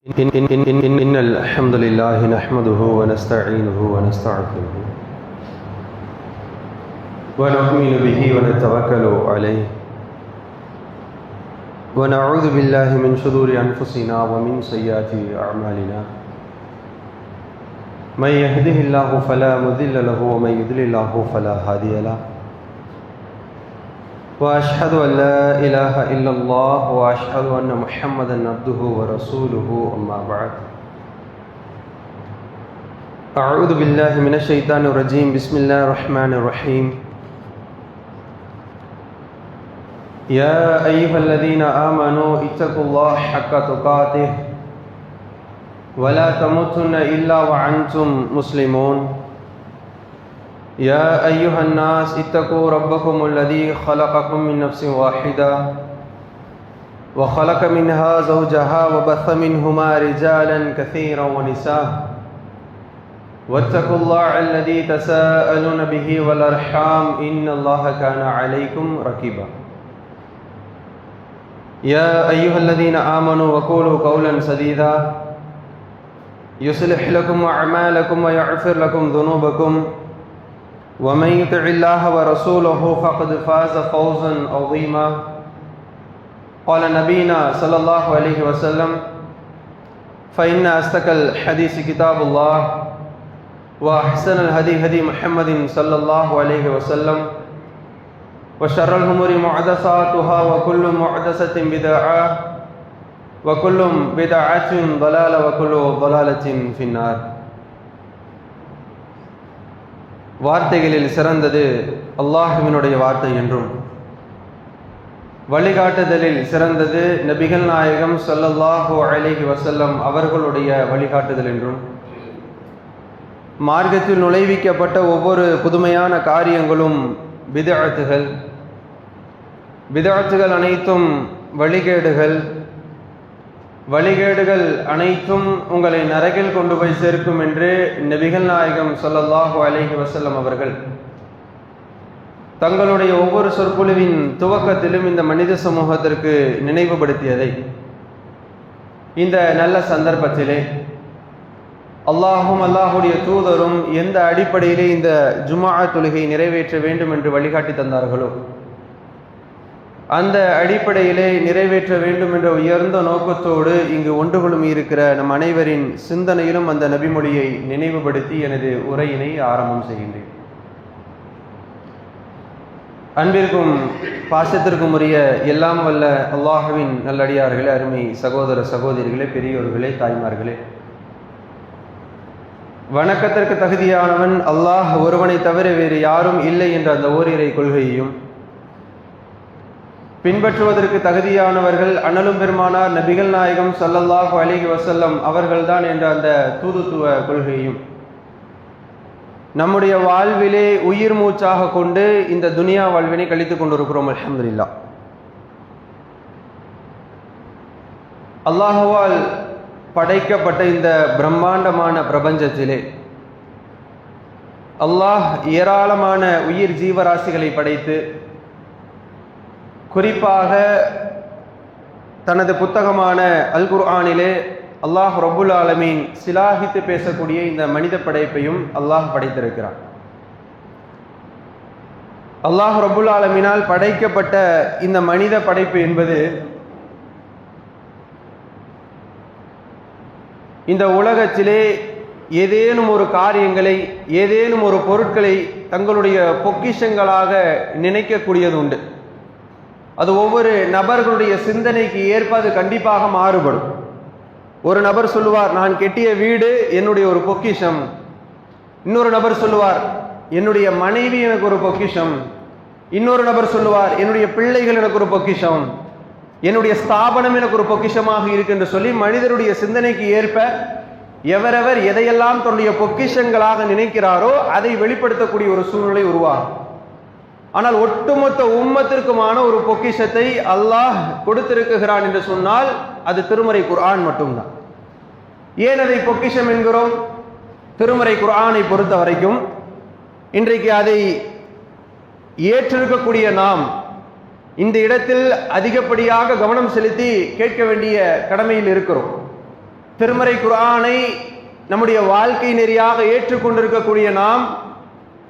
إن الحمد لله نحمده ونستعينه ونستغفره ونؤمن به ونتوكل عليه ونعوذ بالله من شرور أنفسنا ومن سيئات أعمالنا من يهده الله فلا مضل له ومن يضلل الله فلا هادي له وأشهد أن لا إله إلا الله وأشهد أن محمدا عبده ورسوله أما بعد أعوذ بالله من الشيطان الرجيم بسم الله الرحمن الرحيم يا أيها الذين آمنوا اتقوا الله حق تقاته ولا تموتن إلا وأنتم مسلمون يا أيها الناس اتقوا ربكم الذي خلقكم من نفس واحدة وخلق منها زوجها وبث منهما رجالا كثيرا ونساء واتقوا الله الذي تساءلون به والأرحام إن الله كان عليكم رقيبا يا أيها الذين آمنوا وقولوا قولا سديدا يصلح لكم أعمالكم ويغفر لكم ذنوبكم ومن يطع الله ورسوله فقد فاز فوزا عظيما قال نبينا صلى الله عليه وسلم فإن أصدق الحديث كتاب الله وأحسن الهدي هدي محمد صلى الله عليه وسلم وشر الأمور محدثاتها وكل محدثة بدعة وكل بدعة ضلالة وكل ضلالة في النار. வார்த்தைகளில் சிறந்தது அல்லாஹ்வினுடைய வார்த்தை என்றும் வழிகாட்டுதலில் சிறந்தது நபிகள் நாயகம் ஸல்லல்லாஹு அலைஹி வஸல்லம் அவர்களுடைய வழிகாட்டுதல் என்றும் மார்க்கத்தில் நுழைவிக்கப்பட்ட ஒவ்வொரு புதுமையான காரியங்களும் பிதஅத்துகள் அனைத்தும் வழிகேடுகள் அனைத்தும் உங்களை நரகில் கொண்டு போய் சேர்க்கும் என்று நபிகள் நாயகம் ஸல்லல்லாஹு அலைஹி வஸல்லம் அவர்கள் தங்களுடைய ஒவ்வொரு சொற்பொழிவின் துவக்கத்திலும் இந்த மனித சமூகத்திற்கு நினைவுபடுத்தியதை இந்த நல்ல சந்தர்ப்பத்திலே அல்லாஹுடைய தூதரும் எந்த அடிப்படையிலே இந்த ஜும்ஆ தொழுகை நிறைவேற்ற வேண்டும் என்று வழிகாட்டி தந்தார்களோ அந்த அடிப்படையிலே நிறைவேற்ற வேண்டும் என்ற உயர்ந்த நோக்கத்தோடு இங்கு ஒன்று குழுமி இருக்கிற நம் அனைவரின் சிந்தனையிலும் அந்த நபிமொழியை நினைவுபடுத்தி எனது உரையினை ஆரம்பம் செய்கின்றேன். அன்பிற்கும் பாசத்திற்கும் உரிய எல்லாம் வல்ல அல்லாஹ்வின் நல்லடியார்களே, அருமை சகோதர சகோதரிகளே, பெரியோர்களே, தாய்மார்களே, வணக்கத்திற்கு தகுதியானவன் அல்லாஹ் ஒருவனை தவிர வேறு யாரும் இல்லை என்ற அந்த ஓரிரை கொள்கையையும் பின்பற்றுவதற்கு தகுதியானவர்கள் அண்ணலும் பெருமானார் நபிகள் நாயகம் ஸல்லல்லாஹு அலைஹி வஸல்லம் அவர்கள்தான் என்ற அந்த தூதுத்துவ கொள்கையும் நம்முடைய வாழ்விலே உயிர் மூச்சாக கொண்டு இந்த துனியா வாழ்வினை கழித்துக் கொண்டிருக்கிறோம். அல்ஹம்துலில்லாஹ். அல்லாஹுவால் படைக்கப்பட்ட இந்த பிரம்மாண்டமான பிரபஞ்சத்திலே அல்லாஹ் ஏராளமான உயிர் ஜீவராசிகளை படைத்து குறிப்பாக தனது புத்தகமான அல் குர்ஆனிலே அல்லாஹ் ரப்புல் ஆலமீன் சிலாகித்து பேசக்கூடிய இந்த மனித படைப்பையும் அல்லாஹ் படைத்திருக்கிறான். அல்லாஹ் ரப்புல் ஆலமீனால் படைக்கப்பட்ட இந்த மனித படைப்பு என்பது இந்த உலகத்திலே ஏதேனும் ஒரு காரியங்களை, ஏதேனும் ஒரு பொருட்களை தங்களுடைய பொக்கிஷங்களாக நினைக்கக்கூடியது உண்டு. அது ஒவ்வொரு நபர்களுடைய சிந்தனைக்கு ஏற்ப அது கண்டிப்பாக மாறுபடும். ஒரு நபர் சொல்லுவார், நான் கெட்டிய வீடு என்னுடைய ஒரு பொக்கிஷம். இன்னொரு நபர் சொல்லுவார், என்னுடைய மனைவி எனக்கு ஒரு பொக்கிஷம். இன்னொரு நபர் சொல்லுவார், என்னுடைய பிள்ளைகள் எனக்கு ஒரு பொக்கிஷம், என்னுடைய ஸ்தாபனம் எனக்கு ஒரு பொக்கிஷமாக இருக்கு என்று சொல்லி மனிதருடைய சிந்தனைக்கு ஏற்ப எவரவர் எதையெல்லாம் தன்னுடைய பொக்கிஷங்களாக நினைக்கிறாரோ அதை வெளிப்படுத்தக்கூடிய ஒரு சூழ்நிலை உருவாகும். ஆனால் ஒட்டுமொத்த உம்மத்திற்குமான ஒரு பொக்கிஷத்தை அல்லாஹ் கொடுத்திருக்கிறான் என்று சொன்னால் அது திருமறை குர்ஆன் மட்டும்தான். ஏன் அதை பொக்கிஷம் என்கிறோம்? திருமறை குர்ஆனை பொறுத்த வரைக்கும் இன்றைக்கு அதை ஏற்றிருக்கக்கூடிய நாம் இந்த இடத்தில் அதிகப்படியாக கவனம் செலுத்தி கேட்க வேண்டிய கடமையில் இருக்கிறோம். திருமறை குர்ஆனை நம்முடைய வாழ்க்கை நெறியாக ஏற்றுக்கொண்டிருக்கக்கூடிய நாம்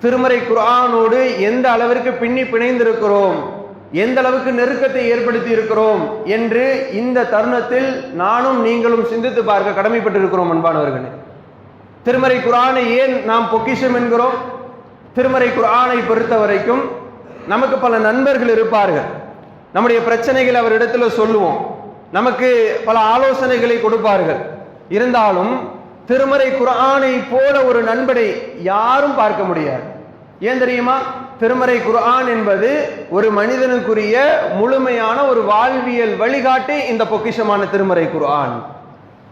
திருமறை குர்ஆனோடு எந்த அளவிற்கு பின்னி பிணைந்திருக்கிறோம், எந்த அளவுக்கு நெருக்கத்தை ஏற்படுத்தி இருக்கிறோம் என்று இந்த தருணத்தில் நானும் நீங்களும் சிந்தித்து பார்க்க கடமைப்பட்டிருக்கிறோம். அன்பானவர்களே, திருமறை குர்ஆனை ஏன் நாம் பொக்கிஷம் என்கிறோம்? திருமறை குர்ஆனை பொறுத்த வரைக்கும் நமக்கு பல நண்பர்கள் இருப்பார்கள். நம்முடைய பிரச்சனைகளை அவரிடத்துல சொல்லுவோம், நமக்கு பல ஆலோசனைகளை கொடுப்பார்கள். இருந்தாலும் திருமறை குர்ஆனை போல ஒரு நண்பனை யாரும் பார்க்க முடியாது. ஏன் தெரியுமா? திருமறை குர்ஆன் என்பது ஒரு மனிதனுக்குரிய முழுமையான ஒரு வாழ்வியல் வழிகாட்டி. இந்த பொக்கிஷமான திருமறை குர்ஆன்,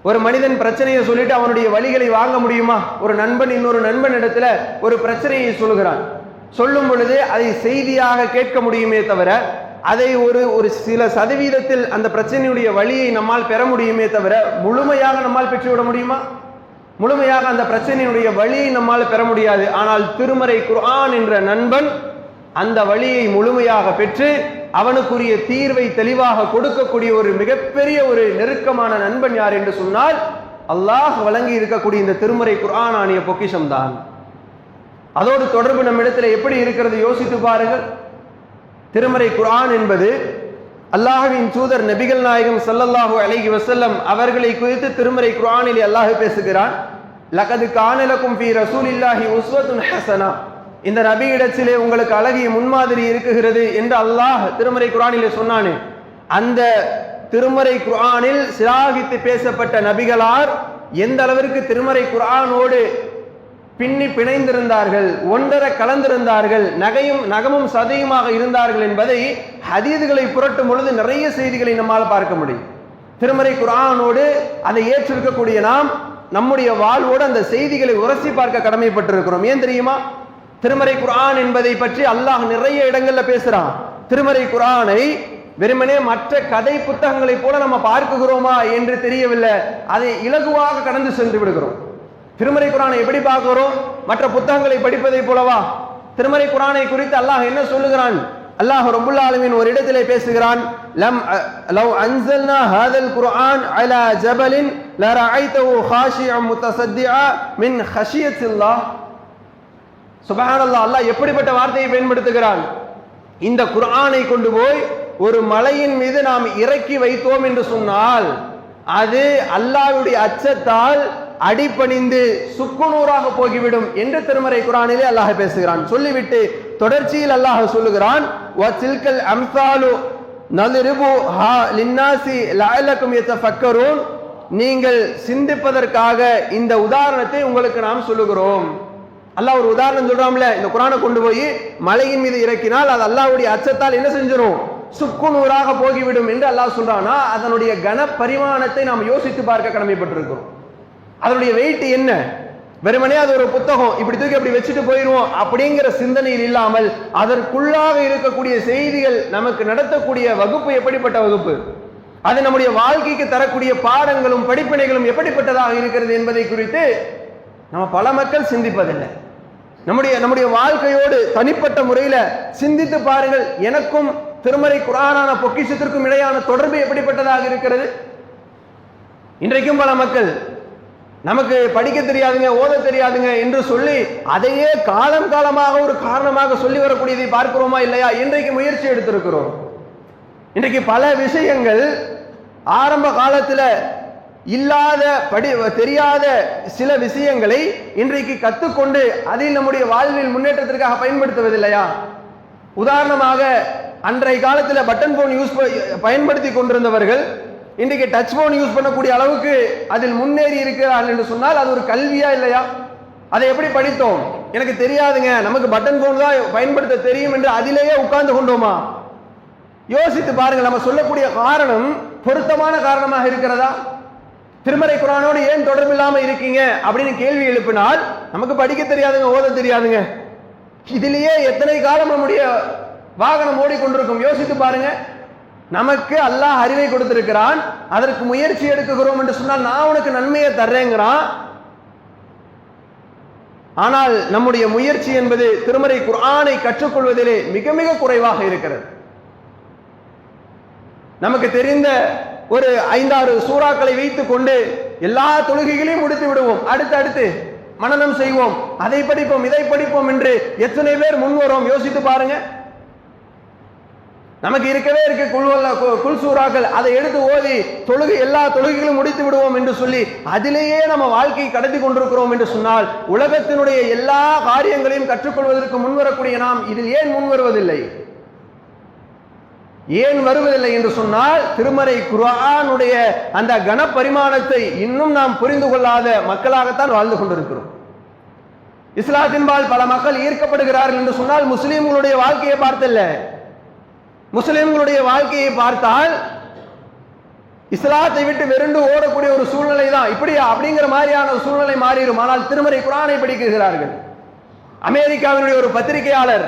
ஒரு மனிதன் பிரச்சனையை சொல்லிட்டு அவனுடைய வழிகளை வாங்க முடியுமா? ஒரு நண்பன் இன்னொரு நண்பன் இடத்துல ஒரு பிரச்சனையை சொல்லுகிறான், சொல்லும் பொழுது அதை செய்தியாக கேட்க முடியுமே தவிர அதை ஒரு சில சதவீதத்தில் அந்த பிரச்சனையுடைய வழியை நம்மால் பெற முடியுமே தவிர முழுமையாக நம்மால் பெற்றுவிட முடியுமா? முழுமையாக அந்த பிரச்சனையினுடைய வழியை நம்மால் பெற முடியாது. ஆனால் திருமறை குர்ஆன் என்ற நண்பன் அந்த வழியை முழுமையாக பெற்று அவனுக்குரிய தீர்வை தெளிவாக கொடுக்கக்கூடிய ஒரு மிகப்பெரிய ஒரு நெருக்கமான நண்பன் யார் என்று சொன்னால் அல்லாஹ் வழங்கி இருக்கக்கூடிய இந்த திருமறை குர்ஆன் ஆனிய பொக்கிஷம் தான். அதோடு தொடர்பு நம்மிடத்தில் எப்படி இருக்கிறது யோசித்து பாருங்கள். திருமறை குர்ஆன் என்பது அல்லாஹ்வின் தூதர் நபிகள் நாயகம் ஸல்லல்லாஹு அலைஹி வஸல்லம் அவர்களை குறித்து திருமறை குர்ஆனில் அல்லாஹ் பேசுகிறான். லகத் கான லகும் ஃபீ ரசூலில்லாஹி உஸ்வத்துன் ஹஸனா, இந்த நபியிடத்திலே உங்களுக்கு அழகிய முன்மாதிரி இருக்குகிறது என்று அல்லாஹ் திருமறை குர்ஆனிலே சொன்னானே, அந்த திருமறை குர்ஆனில் சிலாகித்து பேசப்பட்ட நபிகளார் எந்த அளவிற்கு திருமறை குர்ஆனோடு பின்னி பிணைந்திருந்தார்கள், ஒன்றரை கலந்திருந்தார்கள், நகமும் சதையுமாக இருந்தார்கள் என்பதை ஹதீதுகளை புரட்டும் பொழுது நிறைய செய்திகளை நம்மால் பார்க்க முடியும். திருமறை குர்ஆனோடு அதை ஏற்றிருக்கக்கூடிய நாம் நம்முடைய வாழ்வோடு அந்த செய்திகளை உரசி பார்க்க கடமைப்பட்டிருக்கிறோம். ஏன் தெரியுமா? திருமறை குர்ஆன் என்பதை பற்றி அல்லாஹ் நிறைய இடங்கள்ல பேசுறான். திருமறை குர்ஆனை வெறுமனே மற்ற கதை புத்தகங்களை போல நம்ம பார்க்குகிறோமா என்று தெரியவில்லை, அதை இலகுவாக கடந்து சென்று விடுகிறோம். திருமறை குர்ஆனை எப்படி பார்க்கிறோம்? மற்ற புத்தகங்களை படிப்பதை போலவா? திருமறை குர்ஆனை குறித்து அல்லாஹ் என்ன சொல்லுகிறான்? அல்லாஹ் ரப்புல் ஆலமீன் ஒரு இடத்திலே பேசுகிறான், லவ் அன்ஸல்னா ஹாதல் குர்ஆன் அலா ஜபலின் லரஅய்தஹு காஷிஅன் முத்தஸத்திஆ மின் ஹஷியத்தில்லாஹ். சுப்ஹானல்லாஹ், அல்லாஹ் எப்படிப்பட்ட வார்த்தையை பயன்படுத்துகிறான்? இந்த குர்ஆனை கொண்டு போய் ஒரு மலையின் மீது நாம் இறக்கி வைத்தோம் என்று சொன்னால் அது அல்லாஹ்வுடைய அச்சத்தால் அடிபணிந்து சுக்குநூறாக போய்விடும் என்று திருமறை குர்ஆனிலே அல்லாஹ் பேசுகிறான். சொல்லிவிட்டு தொடர்ச்சியில் அல்லாஹ் சொல்லுகிறான், வதில்கல் அம்சாலு நல்ரிபுஹா லின்னாசி லஅல்லகும் யதஃபக்கரூன், நீங்கள் சிந்திப்பதற்காக இந்த உதாரணத்தை உங்களுக்கு நாம் சொல்லுகிறோம். அல்லாஹ் ஒரு உதாரணம் சொல்றாம்ல, இந்த குர்ஆனை கொண்டு போய் மலையின் மீது இறக்கினால் அது அல்லாஹ்வுடைய அச்சத்தால் என்ன செஞ்சிரும்? சுக்குநூறாக போய்விடும் என்று அல்லாஹ் சொல்றானா, அதனுடைய கன பரிமாணத்தை நாம் யோசித்து பார்க்க கடமைப்பட்டிருக்கிறோம். அதனுடைய வெயிட் என்ன? வெறுமனே அது ஒரு புத்தகம் இப்படி தூக்கி அப்படி வச்சுட்டு போயிடுவோம் அப்படிங்கிற சிந்தனையில் இல்லாமல் அதற்குள்ளாக இருக்கக்கூடிய செய்திகள், நமக்கு நடத்தக்கூடிய வகுப்பு எப்படிப்பட்ட வகுப்பு, அது நம்முடைய வாழ்க்கைக்கு தரக்கூடிய பாடங்களும் படிப்பினைகளும் எப்படிப்பட்டதாக இருக்கிறது என்பதை குறித்து நம்ம பல மக்கள் சிந்திப்பதில்லை. நம்முடைய வாழ்க்கையோடு தனிப்பட்ட முறையில சிந்தித்து பாருங்கள். எனக்கும் திருமறை குர்ஆனான பொக்கிஷத்திற்கும் இடையான தொடர்பு எப்படிப்பட்டதாக இருக்கிறது? இன்றைக்கும் பல மக்கள் நமக்கு படிக்க தெரியாதுங்க, ஓத தெரியாதுங்க என்று சொல்லி அதையே காலமாக ஒரு காரணமாக சொல்லி வரக்கூடியதை பார்க்கிறோமா இல்லையா? இன்றைக்கு முயற்சி எடுத்திருக்கிறோம். இன்றைக்கு பல விஷயங்கள் ஆரம்ப காலத்தில் இல்லாத தெரியாத சில விஷயங்களை இன்றைக்கு கற்றுக்கொண்டு அதில் நம்முடைய வாழ்வில் முன்னேற்றத்திற்காக பயன்படுத்துவதில்லையா? உதாரணமாக அன்றைய காலத்தில் பட்டன் போன் பயன்படுத்தி கொண்டிருந்தவர்கள் இன்றைக்கு டச் போன் யூஸ் பண்ணக்கூடிய அளவுக்கு அதில் முன்னேறி இருக்கிறார்கள் என்று சொன்னால் அது ஒரு கல்வியா இல்லையா? அதை எப்படி படித்தோம்? எனக்கு தெரியாதுங்க, நமக்கு பட்டன் போன் தான் பயன்படுத்த தெரியும் என்று அதிலேயே உட்கார்ந்து கொண்டோமா? யோசித்து பாருங்கள். நம்ம சொல்லக்கூடிய காரணம் பொருத்தமான காரணமாக இருக்கிறதா? திருமறை குர்ஆனோடு ஏன் தொடர்பு இல்லாம இருக்கீங்க அப்படின்னு கேள்வி எழுப்பினால் நமக்கு படிக்க தெரியாதுங்க, ஓத தெரியாதுங்க, இதிலேயே எத்தனை காலம் நம்முடைய வாகனம் ஓடிக்கொண்டிருக்கும். யோசித்து பாருங்க. நமக்கு அல்லாஹ் அறிவை கொடுத்திருக்கிறான், அதற்கு முயற்சி எடுக்கிறோம் என்று சொன்னால் நான் உனக்கு நன்மையை தர்றேங்கிறான். ஆனால் நம்முடைய முயற்சி என்பது திருமறை குர்ஆனை கற்றுக்கொள்வதிலே மிக மிக குறைவாக இருக்கிறது. நமக்கு தெரிந்த ஒரு 5-6 சூறாக்களை வைத்துக் கொண்டு எல்லா தொழுகைகளையும் முடித்து விடுவோம், அடுத்து மனனம் செய்வோம், அதை படிப்போம் இதை படிப்போம் என்று எத்தனை பேர் முன்வரோம் யோசித்து பாருங்க. நமக்கு இருக்கவே இருக்க குல்சூராக்கள் அதை எடுத்து ஓதி எல்லா தொழுகைகளும் முடித்து விடுவோம் என்று சொல்லி அதிலேயே நம்ம வாழ்க்கையை கடத்தி கொண்டிருக்கிறோம் என்று சொன்னால், உலகத்தினுடைய எல்லா காரியங்களையும் கற்றுக்கொள்வதற்கு முன்வரக்கூடிய நாம் இதில் ஏன் முன்வருவதில்லை? ஏன் வருவதில்லை என்று சொன்னால், திருமறை குர்ஆனுடைய அந்த கனப்பரிமாணத்தை இன்னும் நாம் புரிந்து கொள்ளாத மக்களாகத்தான் வாழ்ந்து கொண்டிருக்கிறோம். இஸ்லாத்தின்பால் பல மக்கள் ஈர்க்கப்படுகிறார்கள் என்று சொன்னால் முஸ்லிம்களுடைய வாழ்க்கையை பார்த்தல்ல. முஸ்லிம்களுடைய வாழ்க்கையை பார்த்தால் இஸ்லாத்தை விட்டு வெறுண்டு ஓடக்கூடிய ஒரு சூழ்நிலை தான். இப்படியா அப்படிங்கிற மாதிரியான ஒரு சூழ்நிலை மாறிடும். ஆனால் திருமறை குர்ஆனை படிக்கிறார்கள். அமெரிக்காவினுடைய ஒரு பத்திரிகையாளர்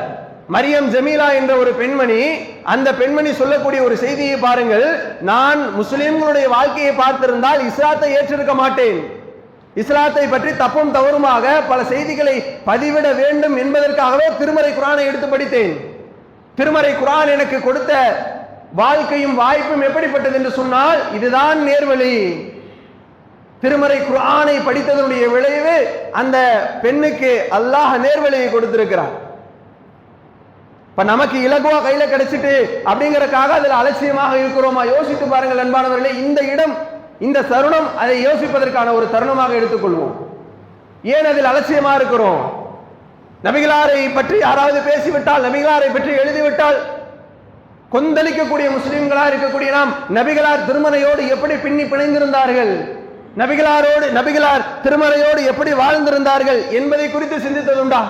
மரியம் ஜமீலா என்ற ஒரு பெண்மணி, அந்த பெண்மணி சொல்லக்கூடிய ஒரு செய்தியை பாருங்கள். நான் முஸ்லிம்களுடைய வாழ்க்கையை பார்த்திருந்தால் இஸ்லாத்தை ஏற்றிருக்க மாட்டேன். இஸ்லாத்தை பற்றி தப்பும் தவறுமாக பல செய்திகளை பதிவிட வேண்டும் என்பதற்காகவே திருமறை குர்ஆனை எடுத்து படித்தேன். திருமறை குர்ஆன் எனக்கு கொடுத்த வாழ்க்கையும் வாய்ப்பும் எப்படிப்பட்டது என்று சொன்னால், இதுதான் நேர்வழி. திருமறை குர்ஆனை படித்ததனுடைய விளைவு அந்த பெண்ணுக்கு அல்லாஹ் நேர்வழியை கொடுத்திருக்கிறார். இப்ப நமக்கு இலகுவா கையில கிடைச்சிட்டு அப்படிங்கறக்காக அதுல அலட்சியமாக இருக்கிறோமா? யோசித்து பாருங்கள் அன்பானவர்களே. இந்த இடம், இந்த தருணம் அதை யோசிப்பதற்கான ஒரு தருணமாக எடுத்துக்கொள்வோம். ஏன் அதில் அலட்சியமா இருக்கிறோம்? நபிகளாரை பற்றி யாராவது பேசிவிட்டால், நபிகளாரை பற்றி எழுதிவிட்டால் கொந்தளிக்கக்கூடிய முஸ்லிம்களா இருக்கக்கூடிய நாம் நபிகளார் திருமறையோடு எப்படி பின்னி பிணைந்திருந்தார்கள், நபிகளார் திருமறையோடு எப்படி வாழ்ந்திருந்தார்கள் என்பதை குறித்து சிந்தித்ததுண்டா?